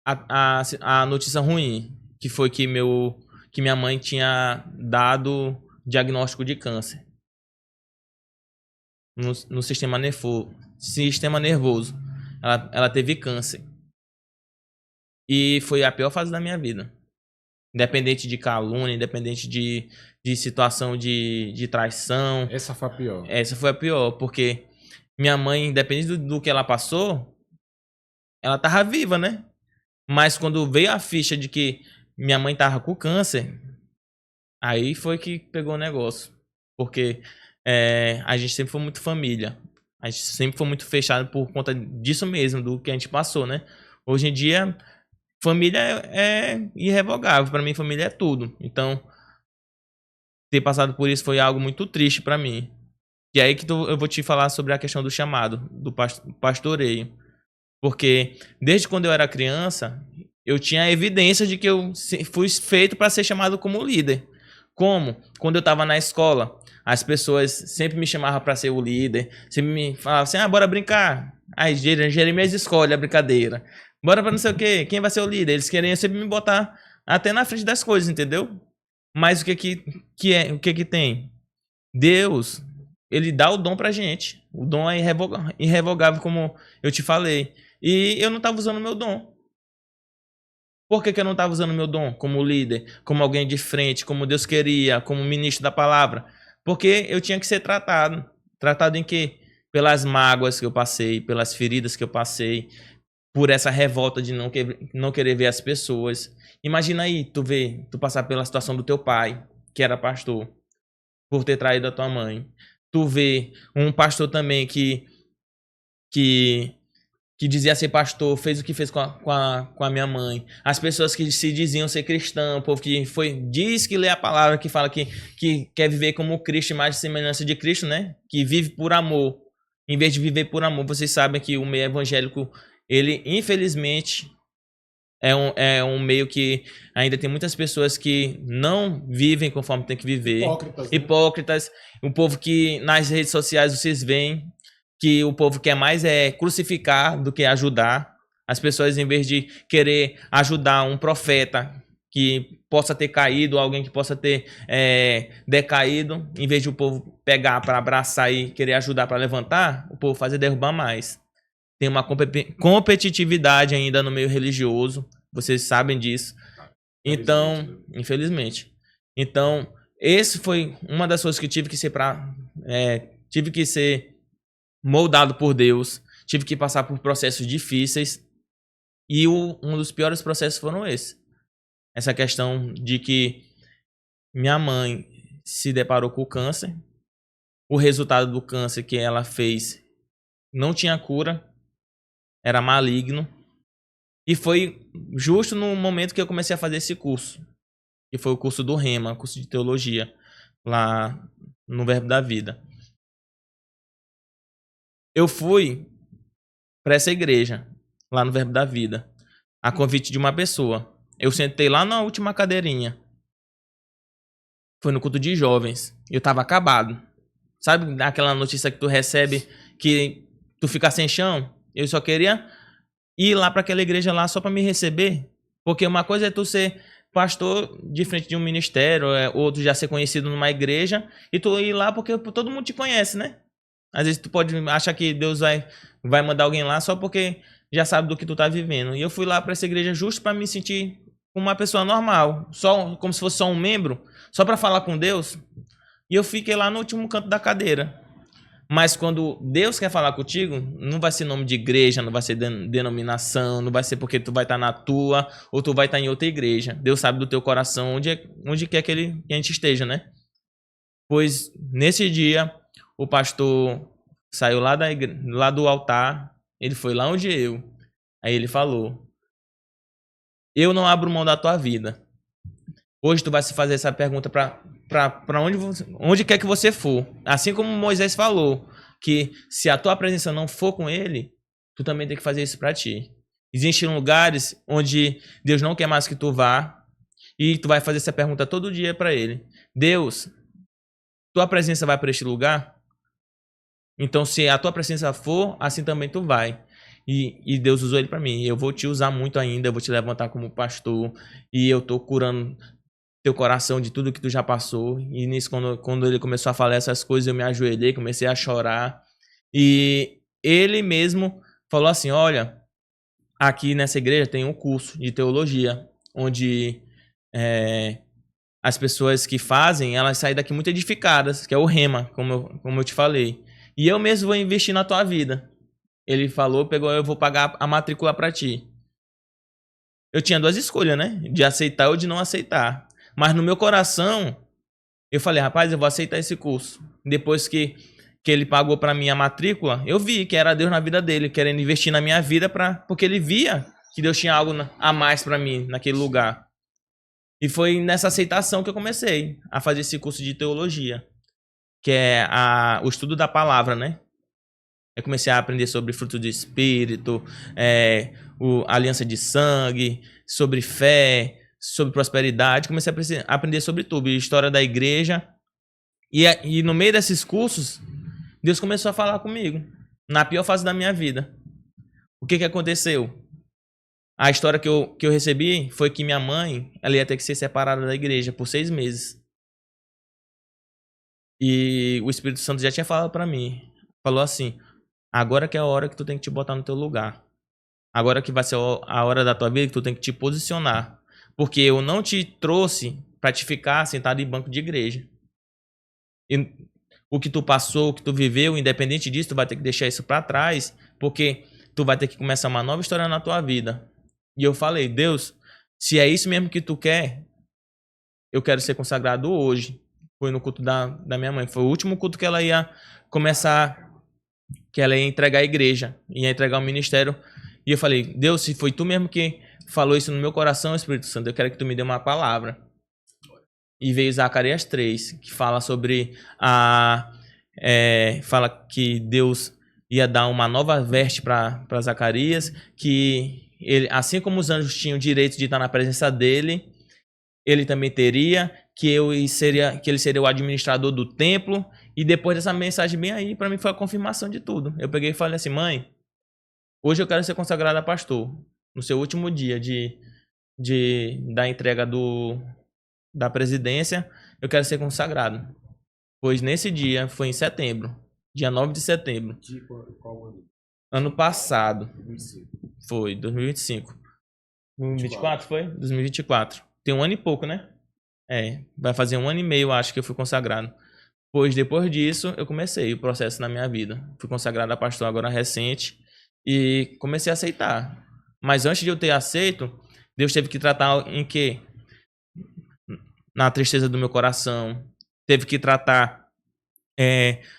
a notícia ruim, que foi que minha mãe tinha dado diagnóstico de câncer no sistema nervoso. Ela teve câncer. E foi a pior fase da minha vida. Independente de calúnia, independente de situação de traição. Essa foi a pior. Essa foi a pior, porque minha mãe, independente do que ela passou, ela tava viva, né? Mas quando veio a ficha de que minha mãe tava com câncer, aí foi que pegou o negócio. Porque a gente sempre foi muito família. A gente sempre foi muito fechado por conta disso mesmo, do que a gente passou, né? Hoje em dia, família é irrevogável. Pra mim, família é tudo. Então, ter passado por isso foi algo muito triste pra mim. E aí que eu vou te falar sobre a questão do chamado, do pastoreio. Porque desde quando eu era criança, eu tinha evidência de que eu fui feito para ser chamado como líder. Como? Quando eu estava na escola, as pessoas sempre me chamavam para ser o líder, sempre me falavam assim, bora brincar. Aí Jeremias escolhe a brincadeira. Bora para não sei o quê, quem vai ser o líder? Eles querem sempre me botar até na frente das coisas, entendeu? Mas o que tem? Deus, ele dá o dom pra gente. O dom é irrevogável, como eu te falei. E eu não estava usando o meu dom. Por que eu não estava usando o meu dom como líder, como alguém de frente, como Deus queria, como ministro da palavra? Porque eu tinha que ser tratado. Tratado em quê? Pelas mágoas que eu passei, pelas feridas que eu passei, por essa revolta de não querer ver as pessoas. Imagina aí, tu passar pela situação do teu pai, que era pastor, por ter traído a tua mãe. Tu vê um pastor também que dizia ser pastor, fez o que fez com a minha mãe. As pessoas que se diziam ser cristão, o povo que diz que lê a palavra, que fala que quer viver como Cristo, imagem e semelhança de Cristo, né? Que vive por amor. Em vez de viver por amor, vocês sabem que o meio evangélico, ele, infelizmente, é um meio que ainda tem muitas pessoas que não vivem conforme tem que viver. Hipócritas. Né? O povo que nas redes sociais vocês veem que o povo quer mais crucificar do que ajudar. As pessoas, em vez de querer ajudar um profeta que possa ter caído, alguém que possa ter decaído, em vez de o povo pegar para abraçar e querer ajudar para levantar, o povo faz é derrubar mais. Tem uma competitividade ainda no meio religioso, vocês sabem disso. Então, infelizmente. Então, esse foi uma das coisas que tive que ser moldado por Deus, tive que passar por processos difíceis, e um dos piores processos foram esses. Essa questão de que minha mãe se deparou com o câncer, o resultado do câncer que ela fez não tinha cura, era maligno, e foi justo no momento que eu comecei a fazer esse curso, que foi o curso do Rema, curso de teologia, lá no Verbo da Vida. Eu fui para essa igreja, lá no Verbo da Vida, a convite de uma pessoa. Eu sentei lá na última cadeirinha. Foi no culto de jovens. Eu tava acabado. Sabe aquela notícia que tu recebe que tu fica sem chão? Eu só queria ir lá para aquela igreja lá só para me receber. Porque uma coisa é tu ser pastor de frente de um ministério, outro já ser conhecido numa igreja, e tu ir lá porque todo mundo te conhece, né? Às vezes tu pode achar que Deus vai mandar alguém lá só porque já sabe do que tu tá vivendo. E eu fui lá para essa igreja justo para me sentir uma pessoa normal, só como se fosse só um membro, só para falar com Deus. E eu fiquei lá no último canto da cadeira. Mas quando Deus quer falar contigo, não vai ser nome de igreja, não vai ser denominação, não vai ser porque tu vai estar na tua ou tu vai estar em outra igreja. Deus sabe do teu coração onde quer que a gente esteja, né? Pois nesse dia o pastor saiu lá do altar, ele foi lá onde eu. Aí ele falou: eu não abro mão da tua vida. Hoje tu vai se fazer essa pergunta para onde quer que você for. Assim como Moisés falou, que se a tua presença não for com ele, tu também tem que fazer isso para ti. Existem lugares onde Deus não quer mais que tu vá, e tu vai fazer essa pergunta todo dia para ele: Deus, tua presença vai para este lugar? Então, se a tua presença for, assim também tu vai. E Deus usou ele para mim. Eu vou te usar muito ainda, eu vou te levantar como pastor, e eu tô curando teu coração de tudo que tu já passou. E nisso, quando ele começou a falar essas coisas, eu me ajoelhei, comecei a chorar. E ele mesmo falou assim: olha, aqui nessa igreja tem um curso de teologia, onde as pessoas que fazem, elas saem daqui muito edificadas, que é o Rema, como eu te falei. E eu mesmo vou investir na tua vida. Ele falou, eu vou pagar a matrícula para ti. Eu tinha duas escolhas, né? De aceitar ou de não aceitar. Mas no meu coração, eu falei: rapaz, eu vou aceitar esse curso. Depois que ele pagou para mim a matrícula, eu vi que era Deus na vida dele, querendo investir na minha vida, porque ele via que Deus tinha algo a mais para mim naquele lugar. E foi nessa aceitação que eu comecei a fazer esse curso de teologia, que é o estudo da palavra, né? Eu comecei a aprender sobre fruto do Espírito, a aliança de sangue, sobre fé, sobre prosperidade. Comecei a aprender sobre tudo, história da igreja. E no meio desses cursos, Deus começou a falar comigo, na pior fase da minha vida. O que aconteceu? A história que eu recebi foi que minha mãe, ela ia ter que ser separada da igreja por 6 meses. E o Espírito Santo já tinha falado para mim. Falou assim: agora que é a hora que tu tem que te botar no teu lugar. Agora que vai ser a hora da tua vida que tu tem que te posicionar. Porque eu não te trouxe para te ficar sentado em banco de igreja. E o que tu passou, o que tu viveu, independente disso, tu vai ter que deixar isso para trás, porque tu vai ter que começar uma nova história na tua vida. E eu falei: Deus, se é isso mesmo que tu quer, eu quero ser consagrado hoje. Foi no culto da minha mãe. Foi o último culto que ela ia começar, que ela ia entregar a igreja, ia entregar o ministério. E eu falei: Deus, se foi tu mesmo que falou isso no meu coração, Espírito Santo, eu quero que tu me dê uma palavra. E veio Zacarias 3, que fala sobre fala que Deus ia dar uma nova veste para Zacarias, que ele, assim como os anjos tinham o direito de estar na presença dele, ele também teria, que ele seria o administrador do templo. E depois dessa mensagem bem aí, para mim foi a confirmação de tudo. Eu peguei e falei assim: mãe, hoje eu quero ser consagrado a pastor, no seu último dia de da entrega da presidência, eu quero ser consagrado. Pois nesse dia, foi em setembro, dia 9 de setembro. De qual ano? Ano passado. 2025. Foi, 2025. 2024 foi? 2024. Tem um ano e pouco, né? Vai fazer 1 ano e meio, acho que eu fui consagrado. Pois depois disso, eu comecei o processo na minha vida. Fui consagrado a pastor agora recente e comecei a aceitar. Mas antes de eu ter aceito, Deus teve que tratar em quê? Na tristeza do meu coração. Teve que tratar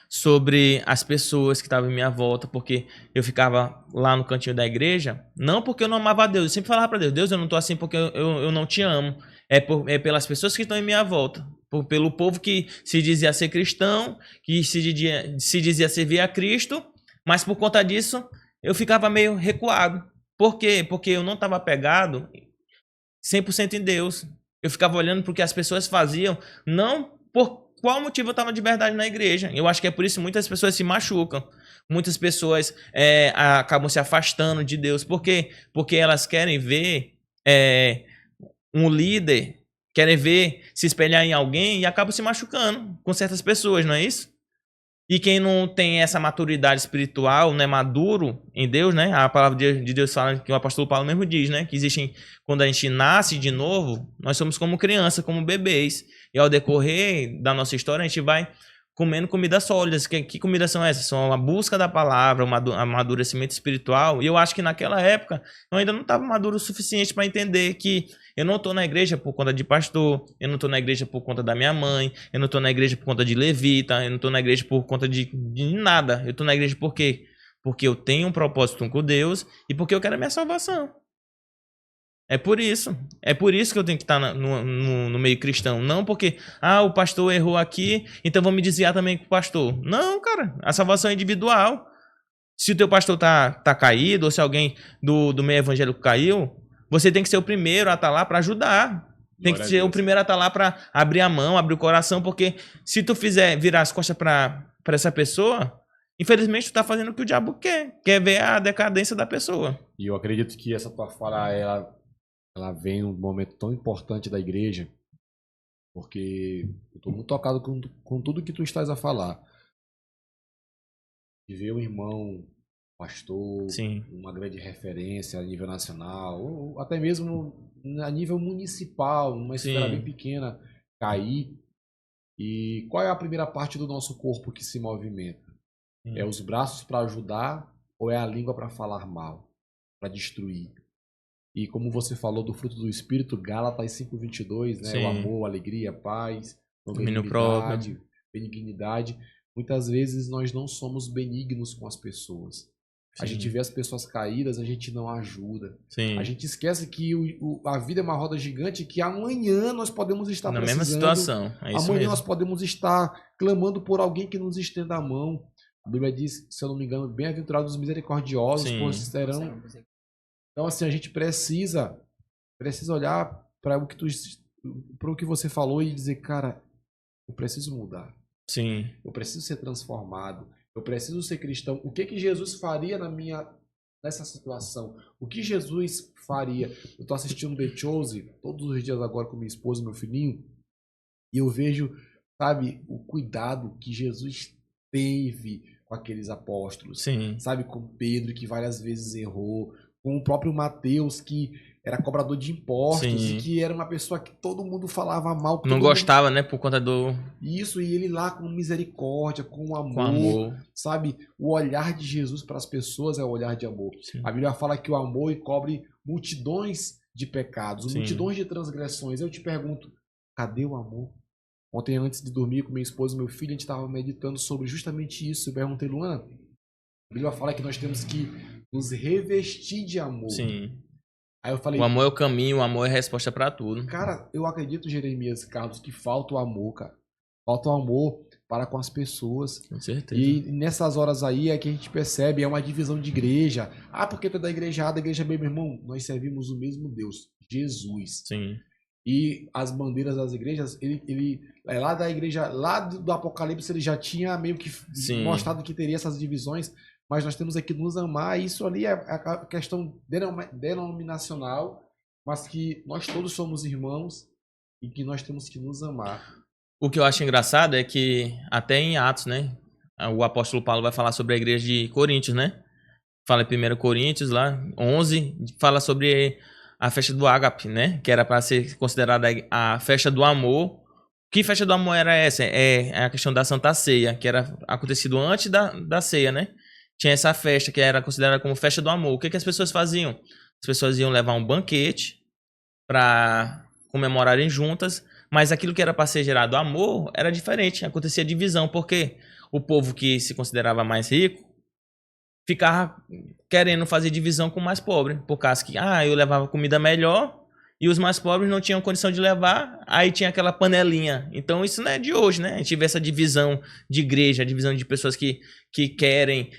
sobre as pessoas que estavam em minha volta, porque eu ficava lá no cantinho da igreja, não porque eu não amava a Deus, eu sempre falava para Deus, eu não tô assim porque eu não te amo, é pelas pessoas que estão em minha volta, pelo povo que se dizia ser cristão, que se dizia servir a Cristo, mas por conta disso eu ficava meio recuado. Por quê? Porque eu não estava apegado 100% em Deus. Eu ficava olhando para o que as pessoas faziam, não por qual motivo eu estava de verdade na igreja. Eu acho que é por isso que muitas pessoas se machucam. Muitas pessoas acabam se afastando de Deus. Por quê? Porque elas querem ver um líder, querem ver se espelhar em alguém e acabam se machucando com certas pessoas, não é isso? E quem não tem essa maturidade espiritual, não é maduro em Deus, né? A palavra de Deus fala, que o apóstolo Paulo mesmo diz, né? Que existem, quando a gente nasce de novo, nós somos como criança, como bebês. E ao decorrer da nossa história, a gente vai comendo comidas sólidas. Que comidas são essas? São a busca da palavra, o amadurecimento espiritual. E eu acho que naquela época, eu ainda não estava maduro o suficiente para entender que eu não estou na igreja por conta de pastor, eu não estou na igreja por conta da minha mãe, eu não estou na igreja por conta de levita, eu não estou na igreja por conta de nada. Eu estou na igreja por quê? Porque eu tenho um propósito com Deus e porque eu quero a minha salvação. É por isso que eu tenho que estar no meio cristão. Não porque, o pastor errou aqui, então vou me desviar também com o pastor. Não, cara, a salvação é individual. Se o teu pastor tá caído, ou se alguém do meio evangélico caiu, você tem que ser o primeiro a estar lá para ajudar. Tem que ser o primeiro a estar lá para abrir a mão, abrir o coração, porque se tu fizer virar as costas para essa pessoa, infelizmente tu tá fazendo o que o diabo quer ver a decadência da pessoa. E eu acredito que essa tua fala, ela vem num momento tão importante da igreja, porque eu tô muito tocado com tudo que tu estás a falar. De ver um irmão pastor, sim, uma grande referência a nível nacional, ou até mesmo a nível municipal, numa esfera bem pequena, cair. E qual é a primeira parte do nosso corpo que se movimenta? É os braços para ajudar ou é a língua para falar mal, para destruir? E como você falou do fruto do Espírito, Gálatas 5:22, né? O amor, a alegria, a paz, longanimidade, benignidade. Muitas vezes nós não somos benignos com as pessoas. A gente vê as pessoas caídas, a gente não ajuda. A gente esquece que a vida é uma roda gigante e que amanhã nós podemos estar na precisando. mesma situação. Amanhã nós podemos estar clamando por alguém que nos estenda a mão. A Bíblia diz, se eu não me engano, bem-aventurados os misericordiosos, pois serão... Então, assim, a gente precisa olhar para o que você falou e dizer, cara, eu preciso mudar. Sim. Eu preciso ser transformado. Eu preciso ser cristão. O que Jesus faria nessa situação? O que Jesus faria? Eu estou assistindo The Chosen todos os dias agora com minha esposa e meu filhinho e eu vejo, sabe, o cuidado que Jesus teve com aqueles apóstolos. Sim. Sabe, com Pedro, que várias vezes errou, com o próprio Mateus, que era cobrador de impostos e que era uma pessoa que todo mundo falava mal. Não gostava, né? Por conta do... Isso, e ele lá com misericórdia, com amor. Sabe? O olhar de Jesus para as pessoas é o olhar de amor. Sim. A Bíblia fala que o amor encobre multidões de pecados, multidões de transgressões. Eu te pergunto, cadê o amor? Ontem, antes de dormir com minha esposa e meu filho, a gente estava meditando sobre justamente isso. Eu perguntei, Luan, a Bíblia fala que nós temos que nos revestir de amor. Sim. Aí eu falei, o amor é o caminho, o amor é a resposta para tudo. Cara, eu acredito, Jeremias e Carlos, que falta o amor, cara. Falta o amor para com as pessoas. Com certeza. E nessas horas aí é que a gente percebe, é uma divisão de igreja. Porque tu é da igreja A, da igreja B, meu irmão. Nós servimos o mesmo Deus, Jesus. Sim. E as bandeiras das igrejas, ele lá da igreja, lá do Apocalipse, ele já tinha meio que mostrado que teria essas divisões. Mas nós temos aqui nos amar, e isso ali é a questão denominacional, mas que nós todos somos irmãos e que nós temos que nos amar. O que eu acho engraçado é que até em Atos, né, o apóstolo Paulo vai falar sobre a igreja de Coríntios, né? Fala em 1 Coríntios, lá, 11, fala sobre a festa do ágape, né? Que era para ser considerada a festa do amor. Que festa do amor era essa? É a questão da Santa Ceia, que era acontecido antes da ceia, né? Tinha essa festa que era considerada como festa do amor. O que as pessoas faziam? As pessoas iam levar um banquete para comemorarem juntas, mas aquilo que era para ser gerado amor era diferente. Acontecia divisão, porque o povo que se considerava mais rico ficava querendo fazer divisão com o mais pobre, por causa que eu levava comida melhor e os mais pobres não tinham condição de levar, aí tinha aquela panelinha. Então isso não é de hoje, né? A gente vê essa divisão de igreja, a divisão de pessoas que querem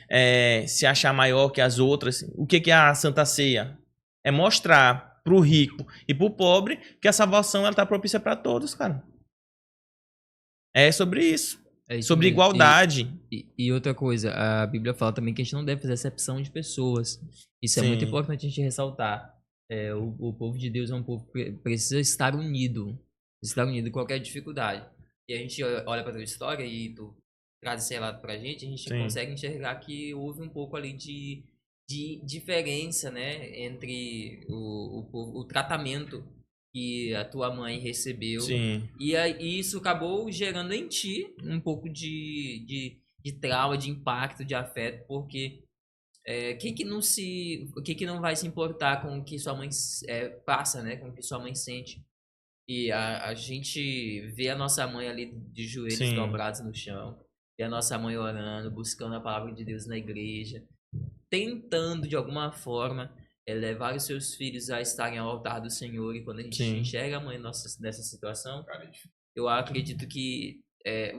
se achar maior que as outras. O que é a Santa Ceia? É mostrar pro rico e pro pobre que a salvação ela tá propícia para todos, cara. É sobre isso. É isso sobre mesmo. Igualdade. E outra coisa, a Bíblia fala também que a gente não deve fazer acepção de pessoas. Isso Sim. é muito importante a gente ressaltar. O povo de Deus é um povo que precisa estar unido. Estar unido em qualquer dificuldade. E a gente olha para a tua história e tu traz esse relato pra gente, a gente Sim. consegue enxergar que houve um pouco ali de diferença, né? Entre o tratamento que a tua mãe recebeu. Sim. E isso acabou gerando em ti um pouco de trauma, de impacto, de afeto, porque quem que não vai se importar com o que sua mãe passa, né? Com o que sua mãe sente. E a gente vê a nossa mãe ali de joelhos Sim. dobrados no chão, e a nossa mãe orando, buscando a palavra de Deus na igreja, tentando de alguma forma levar os seus filhos a estarem ao altar do Senhor. E quando a gente Sim. enxerga a mãe nessa situação, eu acredito que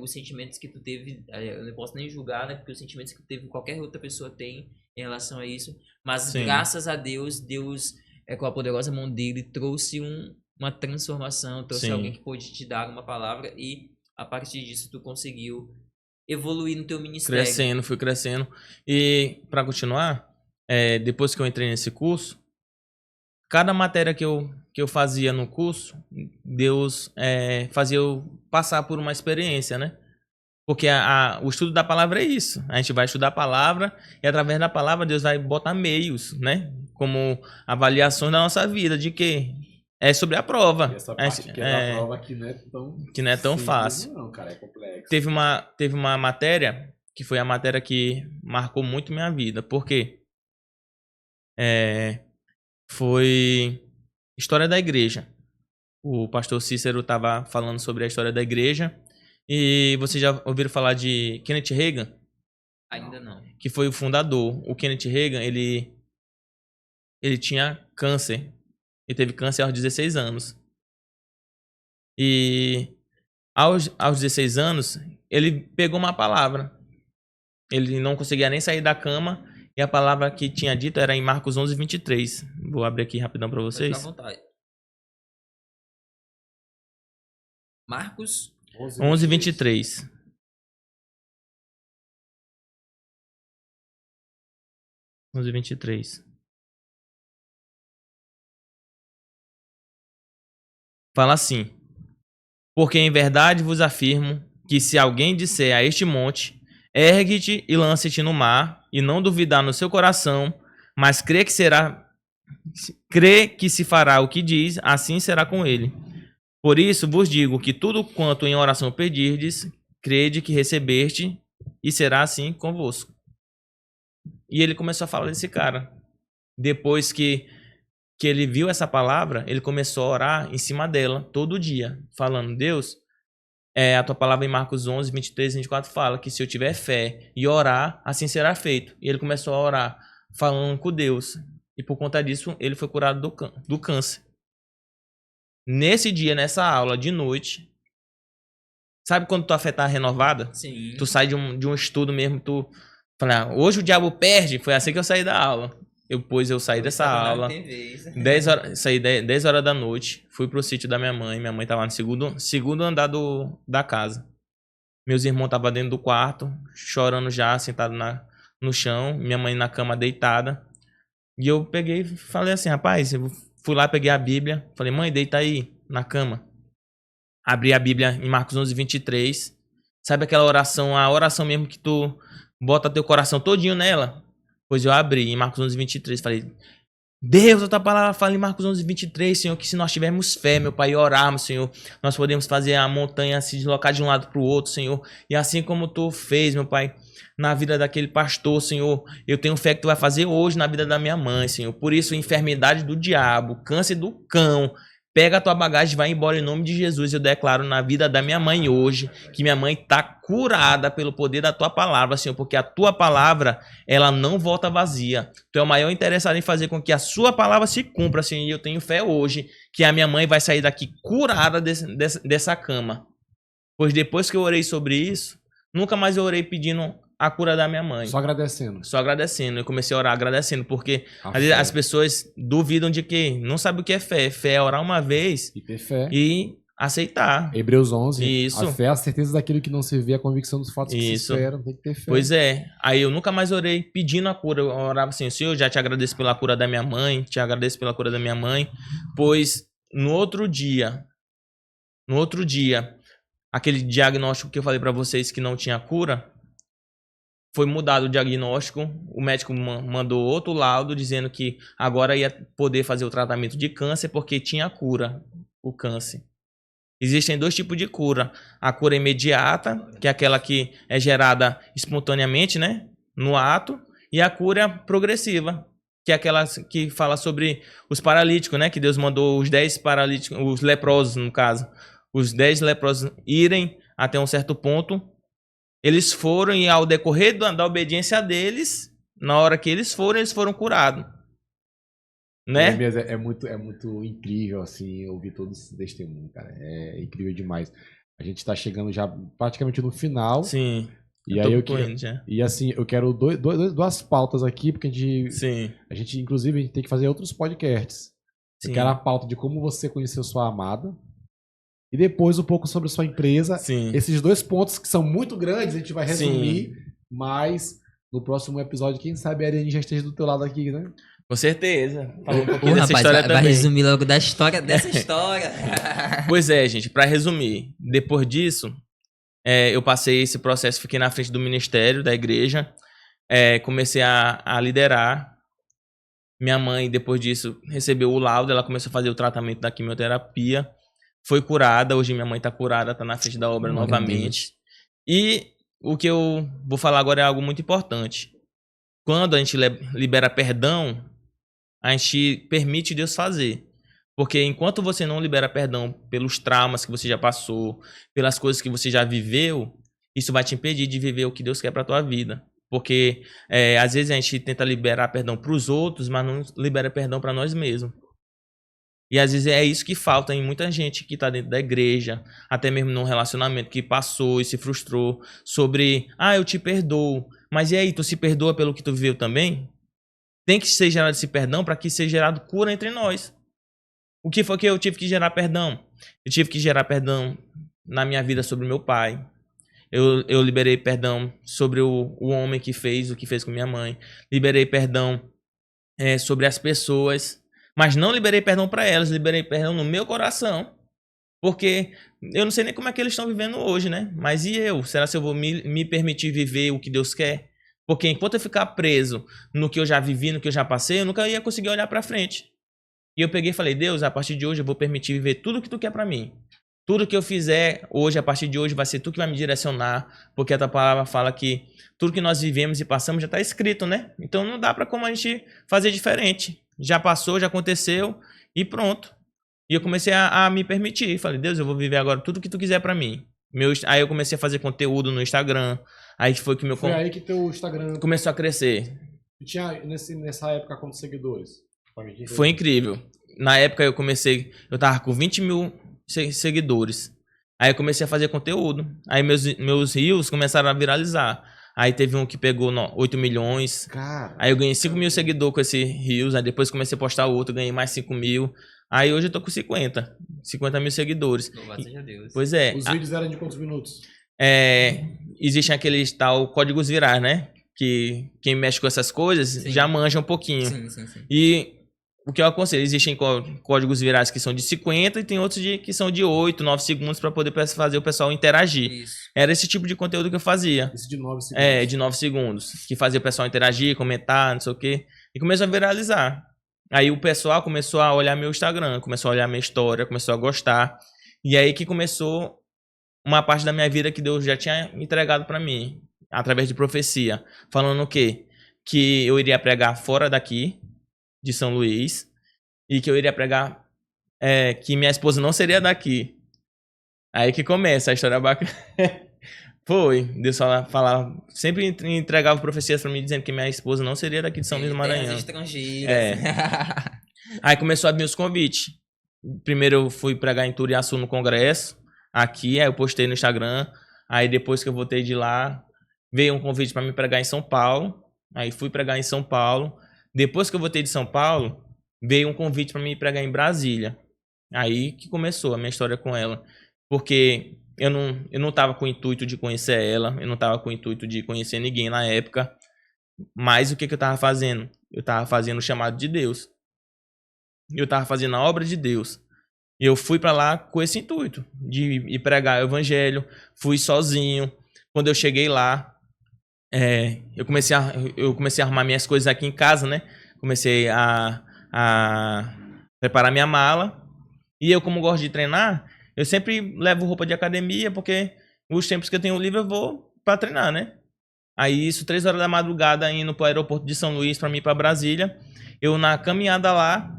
os sentimentos que tu teve, eu não posso nem julgar, né? Porque os sentimentos que tu teve, qualquer outra pessoa tem em relação a isso. Mas Sim. graças a Deus, com a poderosa mão dele, trouxe uma transformação, trouxe Sim. alguém que pôde te dar uma palavra, e a partir disso tu conseguiu evoluir no teu ministério. Fui crescendo. E para continuar, depois que eu entrei nesse curso, cada matéria que eu fazia no curso, Deus fazia eu passar por uma experiência, né? Porque o estudo da palavra é isso. A gente vai estudar a palavra e através da palavra Deus vai botar meios, né? Como avaliações da nossa vida, de que é sobre a prova. E essa parte da prova que não é tão fácil. Não, cara, é complexo. Teve uma matéria que foi a matéria que marcou muito minha vida. Por quê? Foi história da igreja. O pastor Cícero estava falando sobre a história da igreja. E vocês já ouviram falar de Kenneth Hagin? Ainda não. Que foi o fundador. O Kenneth Hagin, ele tinha câncer. Ele teve câncer aos 16 anos. E aos 16 anos, ele pegou uma palavra. Ele não conseguia nem sair da cama. E a palavra que tinha dito era em Marcos 11, 23. Vou abrir aqui rapidão para vocês. Pode ficar à vontade. Marcos 11, 23. Fala assim: porque em verdade vos afirmo que se alguém disser a este monte, ergue-te e lança-te no mar, e não duvidar no seu coração, mas crê que se fará o que diz, assim será com ele. Por isso vos digo que tudo quanto em oração pedirdes, crede que recebeste, e será assim convosco. E ele começou a falar desse cara. Depois que ele viu essa palavra, ele começou a orar em cima dela, todo dia, falando: Deus, a tua palavra em Marcos 11, 23 e 24 fala que se eu tiver fé e orar, assim será feito. E ele começou a orar, falando com Deus. E por conta disso, ele foi curado do câncer. Nesse dia, nessa aula, de noite, sabe quando tua fé tá renovada? Sim. Tu sai de um estudo mesmo, tu fala: hoje o diabo perde. Foi assim que eu saí da aula. Eu saí dessa aula, 10 horas da noite, fui pro sítio da minha mãe tava no segundo andar da casa. Meus irmãos estavam dentro do quarto, chorando já, sentado no chão, minha mãe na cama deitada. E eu peguei e falei assim: rapaz, eu fui lá, peguei a Bíblia, falei, mãe, deita aí na cama. Abri a Bíblia em Marcos 11, 23. Sabe aquela oração, a oração mesmo que tu bota teu coração todinho nela? Pois eu abri em Marcos 11, 23, falei, Deus, a tua palavra fala em Marcos 11, 23, Senhor, que se nós tivermos fé, meu Pai, e orarmos, Senhor, nós podemos fazer a montanha se deslocar de um lado para o outro, Senhor. E assim como tu fez, meu Pai, na vida daquele pastor, Senhor, eu tenho fé que tu vai fazer hoje na vida da minha mãe, Senhor. Por isso, enfermidade do diabo, câncer do cão, pega a tua bagagem e vai embora em nome de Jesus. Eu declaro na vida da minha mãe hoje que minha mãe está curada pelo poder da tua palavra, Senhor, porque a tua palavra, ela não volta vazia. Tu é o maior interessado em fazer com que a sua palavra se cumpra, Senhor, e eu tenho fé hoje que a minha mãe vai sair daqui curada dessa cama. Pois depois que eu orei sobre isso, nunca mais eu orei pedindo a cura da minha mãe. Só agradecendo. Só agradecendo. Eu comecei a orar agradecendo, porque às vezes as pessoas duvidam de que não sabem o que é fé. Fé é orar uma vez e ter fé. E aceitar. Hebreus 11. Isso. A fé é a certeza daquilo que não se vê, a convicção dos fatos que se esperam. Tem que ter fé. Pois é. Aí eu nunca mais orei pedindo a cura. Eu orava assim, Senhor, já te agradeço pela cura da minha mãe, te agradeço pela cura da minha mãe, pois no outro dia, aquele diagnóstico que eu falei pra vocês que não tinha cura, foi mudado o diagnóstico, o médico mandou outro laudo dizendo que agora ia poder fazer o tratamento de câncer porque tinha cura, o câncer. Existem dois tipos de cura. A cura imediata, que é aquela que é gerada espontaneamente, né, no ato, e a cura progressiva, que é aquela que fala sobre os paralíticos, né, que Deus mandou os 10 paralíticos, os leprosos no caso, os 10 leprosos irem até um certo ponto. Eles foram e ao decorrer da obediência deles, na hora que eles foram curados. Né? É muito incrível, assim, ouvir todos esses testemunhos, cara. É incrível demais. A gente tá chegando já praticamente no final. Sim. E aí eu quero duas pautas aqui, porque a gente inclusive tem que fazer outros podcasts. Sim. Eu quero a pauta de como você conheceu sua amada. E depois um pouco sobre sua empresa. Sim. Esses dois pontos que são muito grandes, a gente vai resumir. Sim. Mas no próximo episódio, quem sabe a Ariane já esteja do teu lado aqui, né? Com certeza. Fala um pouquinho dessa história também. Vai resumir logo dessa história. Pois é, gente. Para resumir, depois disso, eu passei esse processo, fiquei na frente do ministério, da igreja. Comecei a liderar. Minha mãe, depois disso, recebeu o laudo. Ela começou a fazer o tratamento da quimioterapia. Foi curada, hoje minha mãe está curada, está na frente da obra novamente. E o que eu vou falar agora é algo muito importante. Quando a gente libera perdão, a gente permite Deus fazer. Porque enquanto você não libera perdão pelos traumas que você já passou, pelas coisas que você já viveu, isso vai te impedir de viver o que Deus quer para a tua vida. Porque às vezes a gente tenta liberar perdão para os outros, mas não libera perdão para nós mesmos. E às vezes é isso que falta em muita gente que está dentro da igreja, até mesmo num relacionamento que passou e se frustrou sobre, eu te perdoo, mas e aí, tu se perdoa pelo que tu viveu também? Tem que ser gerado esse perdão para que seja gerado cura entre nós. O que foi que eu tive que gerar perdão? Eu tive que gerar perdão na minha vida sobre o meu pai. Eu liberei perdão sobre o homem que fez o que fez com minha mãe. Liberei perdão sobre as pessoas. Mas não liberei perdão para elas, liberei perdão no meu coração. Porque eu não sei nem como é que eles estão vivendo hoje, né? Mas e eu? Será que eu vou me permitir viver o que Deus quer? Porque enquanto eu ficar preso no que eu já vivi, no que eu já passei, eu nunca ia conseguir olhar para frente. E eu peguei e falei, Deus, a partir de hoje eu vou permitir viver tudo que tu quer para mim. Tudo que eu fizer hoje, a partir de hoje, vai ser tu que vai me direcionar. Porque a tua palavra fala que tudo que nós vivemos e passamos já está escrito, né? Então não dá para como a gente fazer diferente. Já passou, já aconteceu e pronto. E eu comecei a me permitir. Falei, Deus, eu vou viver agora tudo que tu quiser pra mim. Aí eu comecei a fazer conteúdo no Instagram. Aí foi que Foi aí que teu Instagram começou a crescer. E tinha nessa época quantos seguidores? Foi incrível. Na época eu tava com 20 mil seguidores. Aí eu comecei a fazer conteúdo. Aí meus reels começaram a viralizar. Aí teve um que pegou 8 milhões. Cara, aí eu ganhei 5 mil seguidores com esse Reels. Aí depois comecei a postar outro, ganhei mais 5 mil. Aí hoje eu tô com 50 mil seguidores. Louvado seja Deus. Pois é. Os vídeos eram de quantos minutos? Existem aqueles tal códigos virais, né? Que quem mexe com essas coisas já manja um pouquinho. Sim. E o que eu aconselho, existem códigos virais que são de 50 e tem outros que são de 8, 9 segundos para poder fazer o pessoal interagir. Isso. Era esse tipo de conteúdo que eu fazia. Esse de 9 segundos. De 9 segundos. Que fazia o pessoal interagir, comentar, não sei o quê. E começou a viralizar. Aí o pessoal começou a olhar meu Instagram, começou a olhar minha história, começou a gostar. E aí que começou uma parte da minha vida que Deus já tinha entregado para mim, através de profecia. Falando o quê? Que eu iria pregar fora daqui, de São Luís, e que eu iria pregar que minha esposa não seria daqui. Aí que começa a história bacana. Foi, Deus falava, sempre entregava profecias pra mim dizendo que minha esposa não seria daqui de São Luís do Maranhão. Aí começou a vir os convites. Primeiro eu fui pregar em Turiaçu no congresso, aqui, aí eu postei no Instagram. Aí depois que eu voltei de lá, veio um convite para me pregar em São Paulo. Aí fui pregar em São Paulo. Depois que eu voltei de São Paulo, veio um convite para me pregar em Brasília. Aí que começou a minha história com ela. Porque eu não tava com o intuito de conhecer ela, eu não tava com o intuito de conhecer ninguém na época. Mas o que eu tava fazendo? Eu tava fazendo o chamado de Deus. Eu tava fazendo a obra de Deus. E eu fui para lá com esse intuito de ir pregar o evangelho. Fui sozinho. Quando eu cheguei lá, eu comecei a arrumar minhas coisas aqui em casa, né? Comecei a preparar minha mala. E eu, como gosto de treinar, eu sempre levo roupa de academia, porque os tempos que eu tenho livre eu vou para treinar, né? Aí isso, 3 horas da madrugada, indo pro aeroporto de São Luís para mim ir para Brasília. Eu, na caminhada lá,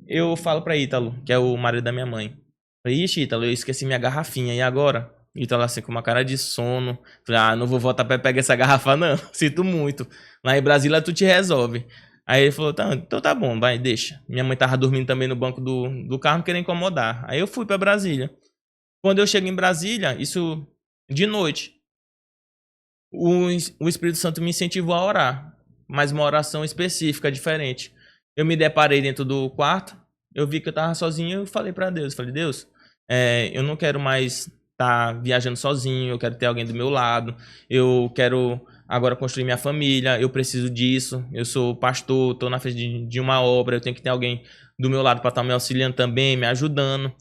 eu falo para Ítalo, que é o marido da minha mãe. Falei, ixi, Ítalo, eu esqueci minha garrafinha, e agora? Ítalo assim, com uma cara de sono. Falei, não vou voltar pra pegar essa garrafa não, sinto muito. Lá em Brasília tu te resolve. Aí ele falou, então tá bom, vai, deixa. Minha mãe tava dormindo também no banco do carro, não queria incomodar. Aí eu fui pra Brasília. Quando eu chego em Brasília, isso de noite, o Espírito Santo me incentivou a orar, mas uma oração específica, diferente. Eu me deparei dentro do quarto, eu vi que eu tava sozinho, eu falei pra Deus, Deus, eu não quero mais estar viajando sozinho, eu quero ter alguém do meu lado, eu quero agora construir minha família, eu preciso disso, eu sou pastor, estou na frente de uma obra, eu tenho que ter alguém do meu lado para estar me auxiliando também, me ajudando.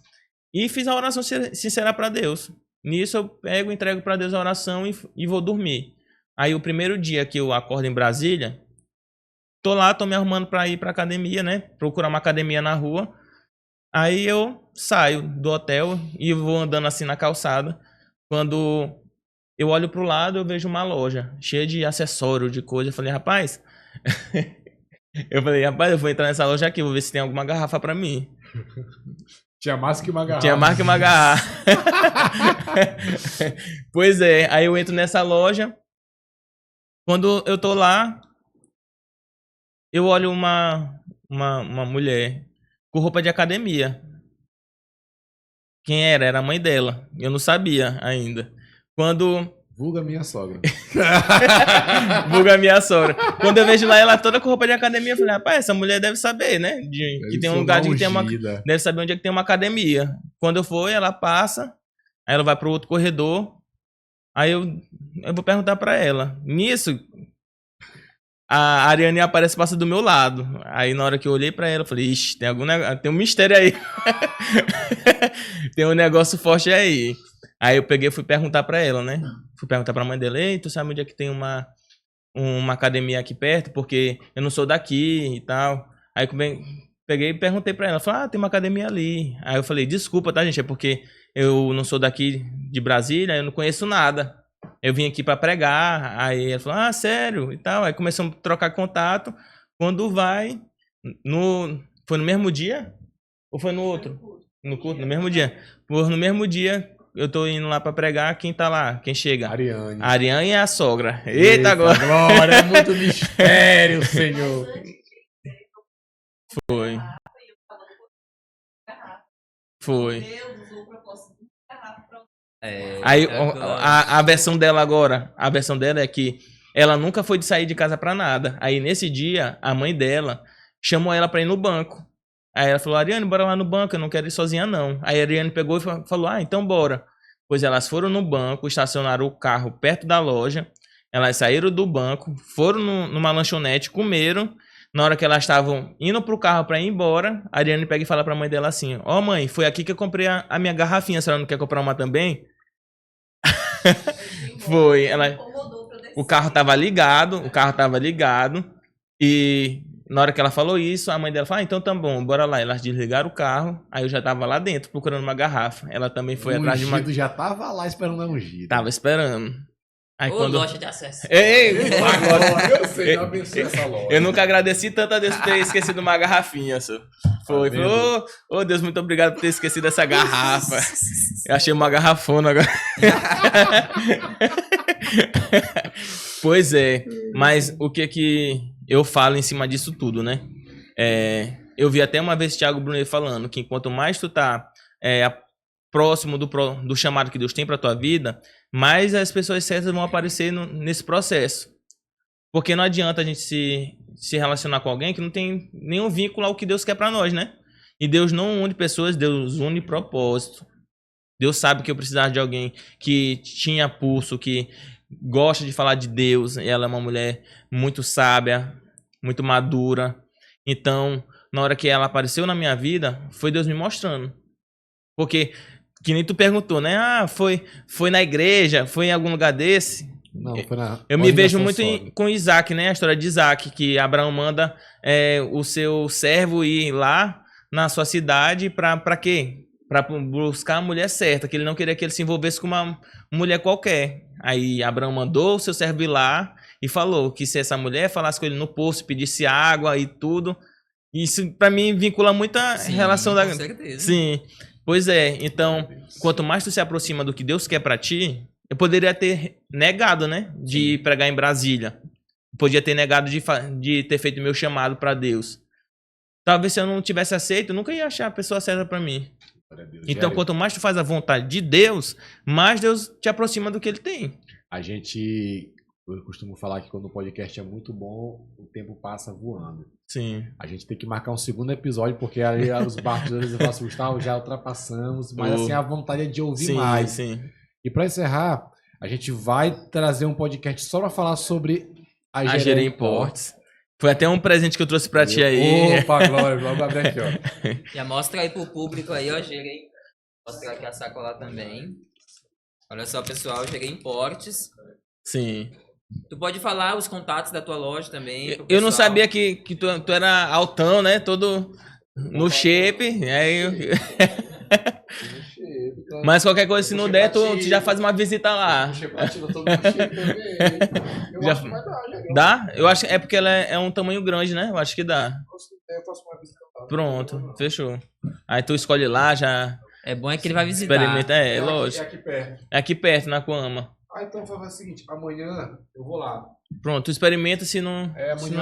E fiz a oração sincera para Deus. Nisso eu entrego para Deus a oração e vou dormir. Aí o primeiro dia que eu acordo em Brasília, tô me arrumando para ir para academia, né? Procurar uma academia na rua. Aí eu saio do hotel e vou andando assim na calçada. Quando eu olho pro lado, eu vejo uma loja cheia de acessório, de coisa. Eu falei, rapaz, eu vou entrar nessa loja aqui, vou ver se tem alguma garrafa para mim. Tinha mais que uma garrafa. Tinha mais que uma garrafa. Pois é, aí eu entro nessa loja. Quando eu tô lá, eu olho uma mulher com roupa de academia. Quem era? Era a mãe dela. Eu não sabia ainda. Vulga minha sogra. Vulga minha sogra. Quando eu vejo lá ela toda com roupa de academia, eu falei, rapaz, essa mulher deve saber, né? Que tem um lugar que tem uma. Deve saber onde é que tem uma academia. Quando eu for, ela passa, aí ela vai pro outro corredor. Aí eu vou perguntar pra ela. Nisso, a Ariane aparece, passa do meu lado. Aí na hora que eu olhei pra ela, eu falei, ixi, tem um mistério aí. Tem um negócio forte aí. Aí eu peguei e fui perguntar pra ela, né? Fui perguntar pra mãe dela, ei, tu sabe onde é que tem uma academia aqui perto? Porque eu não sou daqui e tal. Aí eu peguei e perguntei pra ela, falei, tem uma academia ali. Aí eu falei, desculpa, tá, gente? É porque eu não sou daqui de Brasília, eu não conheço nada. Eu vim aqui pra pregar. Aí ela falou, sério? E tal. Aí começamos a trocar contato. Quando vai, foi no mesmo dia? Ou foi no outro? No culto, no mesmo dia. No mesmo dia, eu tô indo lá pra pregar, quem tá lá? Quem chega? Ariane. A Ariane é a sogra. Eita agora! Glória, é muito mistério, Senhor. Foi. Aí a versão dela agora, a versão dela é que ela nunca foi de sair de casa pra nada. Aí nesse dia, a mãe dela chamou ela pra ir no banco. Aí ela falou, Ariane, bora lá no banco, eu não quero ir sozinha não. Aí a Ariane pegou e falou, então bora. Pois elas foram no banco, estacionaram o carro perto da loja, elas saíram do banco, foram numa lanchonete, comeram. Na hora que elas estavam indo pro carro pra ir embora, a Ariane pega e fala pra mãe dela assim, ó, mãe, foi aqui que eu comprei a minha garrafinha, a senhora não quer comprar uma também? Foi, ela... O carro tava ligado, e na hora que ela falou isso, a mãe dela falou, então tá bom, bora lá. Elas desligaram o carro, aí eu já tava lá dentro procurando uma garrafa. Ela também foi atrás de uma... O já tava lá esperando a ungida. Tava esperando. Aí Ô, quando... loja de acesso. Ei, agora eu sei, eu abençoe essa loja. Eu nunca agradeci tanto a Deus por ter esquecido uma garrafinha, só. Foi, ô Deus, muito obrigado por ter esquecido essa garrafa. Eu achei uma garrafona agora. Pois é, mas o que eu falo em cima disso tudo, né? Eu vi até uma vez o Thiago Brunet falando que quanto mais tu tá próximo do chamado que Deus tem pra tua vida, mais as pessoas certas vão aparecer nesse processo. Porque não adianta a gente se relacionar com alguém que não tem nenhum vínculo ao que Deus quer pra nós, né? E Deus não une pessoas, Deus une propósito. Deus sabe que eu precisava de alguém que tinha pulso, que gosta de falar de Deus. Ela é uma mulher muito sábia, muito madura. Então, na hora que ela apareceu na minha vida, foi Deus me mostrando. Porque, que nem tu perguntou, né? Ah, foi na igreja, foi em algum lugar desse? Não, foi na... Eu me vejo muito com Isaac, né? A história de Isaac, que Abraão manda o seu servo ir lá na sua cidade pra quê? Pra buscar a mulher certa, que ele não queria que ele se envolvesse com uma mulher qualquer. Aí Abraão mandou o seu servo ir lá e falou que se essa mulher falasse com ele no poço, pedisse água e tudo, isso pra mim vincula muita relação da... Com certeza. Sim, pois é. Então, quanto mais tu se aproxima do que Deus quer pra ti, eu poderia ter negado, né, de pregar em Brasília. Eu podia ter negado de ter feito meu chamado pra Deus. Talvez se eu não tivesse aceito, eu nunca ia achar a pessoa certa pra mim. Então, quanto mais tu faz a vontade de Deus, mais Deus te aproxima do que Ele tem. Eu costumo falar que quando o podcast é muito bom, o tempo passa voando. Sim. A gente tem que marcar um segundo episódio, porque aí os bastidores eu faço, Gustavo, já ultrapassamos, mas assim, a vontade é de ouvir mais. Sim. E para encerrar, a gente vai trazer um podcast só para falar sobre a Gerê Imports. Foi até um presente que eu trouxe pra ti aí. Opa, glória, vamos abrir aqui, ó. Já mostra aí pro público aí, ó, Gerê. Mostra aqui a sacola também. Olha só, pessoal, Gerê Imports. Sim. Tu pode falar os contatos da tua loja também. Eu não sabia que tu era altão, né? Todo no shape. Aí Mas qualquer coisa, se não der, tu já faz uma visita lá. Dá? Eu acho que é porque ela é um tamanho grande, né? Eu acho que dá. Eu faço uma visita lá. Pronto, fechou. Aí tu escolhe lá, já... É bom é que ele vai visitar. Experimenta, lógico. É aqui perto. É aqui perto, na Coama. Então faz o seguinte, amanhã eu vou lá. Pronto, tu experimenta, se não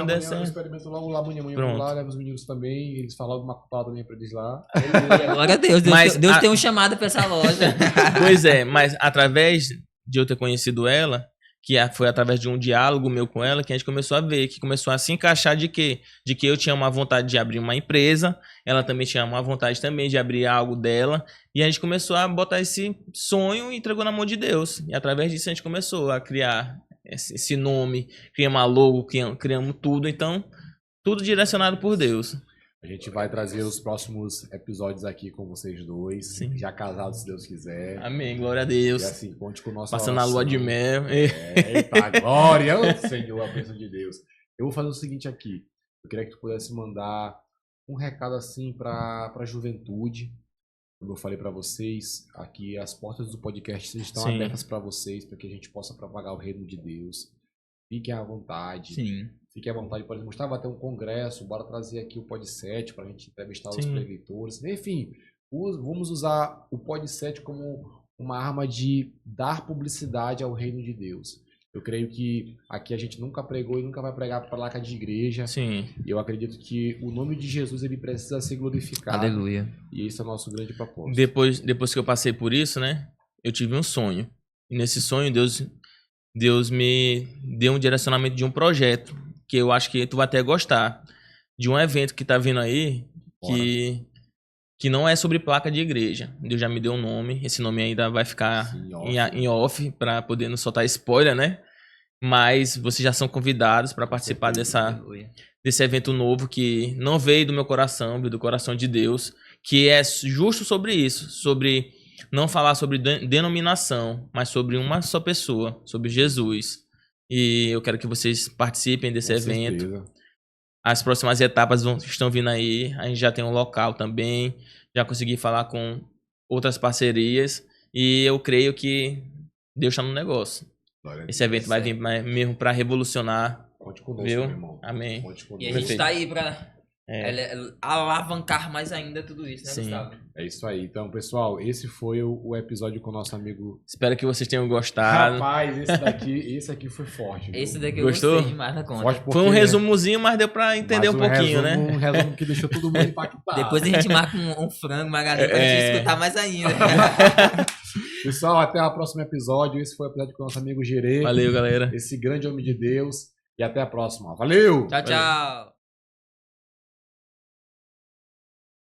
der certo. Eu experimento logo lá amanhã eu vou lá, levo os meninos também, eles falam alguma culpada também pra eles lá. Glória a Deus, Deus tem um chamado pra essa loja. Pois é, mas através de eu ter conhecido ela, que foi através de um diálogo meu com ela, que a gente começou a ver, que começou a se encaixar de que eu tinha uma vontade de abrir uma empresa, ela também tinha uma vontade também de abrir algo dela, e a gente começou a botar esse sonho e entregou na mão de Deus. E através disso a gente começou a criar esse nome, criamos a logo, criamos tudo, então tudo direcionado por Deus. A gente vai trazer os próximos episódios aqui com vocês dois, Sim. Já casados, se Deus quiser. Amém, glória a Deus. E assim, conte com o nosso Passando a lua de mel. Eita, glória, Senhor, a bênção de Deus. Eu vou fazer o seguinte aqui, eu queria que tu pudesse mandar um recado assim para a juventude. Como eu falei para vocês, aqui as portas do podcast estão abertas para vocês, para que a gente possa propagar o reino de Deus. Fiquem à vontade. Sim. Fiquem à vontade, por exemplo, Gustavo vai ter um congresso, bora trazer aqui o Pod7 para a gente entrevistar os preleitores. Enfim, vamos usar o Pod7 como uma arma de dar publicidade ao reino de Deus. Eu creio que aqui a gente nunca pregou e nunca vai pregar placa de igreja. Sim. E eu acredito que o nome de Jesus ele precisa ser glorificado. Aleluia. E esse é o nosso grande propósito. Depois que eu passei por isso, né? Eu tive um sonho. E nesse sonho, Deus me deu um direcionamento de um projeto que eu acho que tu vai até gostar. De um evento que tá vindo aí, que não é sobre placa de igreja. Deus já me deu um nome. Esse nome ainda vai ficar em off para poder não soltar spoiler, né? mas vocês já são convidados para participar desse evento novo que não veio do meu coração, veio do coração de Deus, que é justo sobre isso, sobre não falar sobre denominação, mas sobre uma só pessoa, sobre Jesus. E eu quero que vocês participem desse evento. Certeza. As próximas etapas estão vindo aí. A gente já tem um local também. Já consegui falar com outras parcerias. E eu creio que Deus está no negócio. Esse evento vai vir mesmo para revolucionar. Conte conosco, viu? meu irmão. Amém. Conte conosco. E a gente está aí para alavancar mais ainda tudo isso, né, Sim. Gustavo? É isso aí. Então, pessoal, esse foi o episódio com o nosso amigo... Espero que vocês tenham gostado. Rapaz, esse aqui foi forte. Viu? Esse daqui eu Gostou? gostei demais da conta. Forte porque, Foi um resumozinho, mas deu pra entender um pouquinho, né? Um resumo que deixou todo mundo impactado. Depois a gente marca um frango, uma galinha pra gente escutar mais ainda. Pessoal, até o próximo episódio. Esse foi o episódio com o nosso amigo Gerê. Valeu, galera. Esse grande homem de Deus. E até a próxima. Valeu! Tchau, tchau.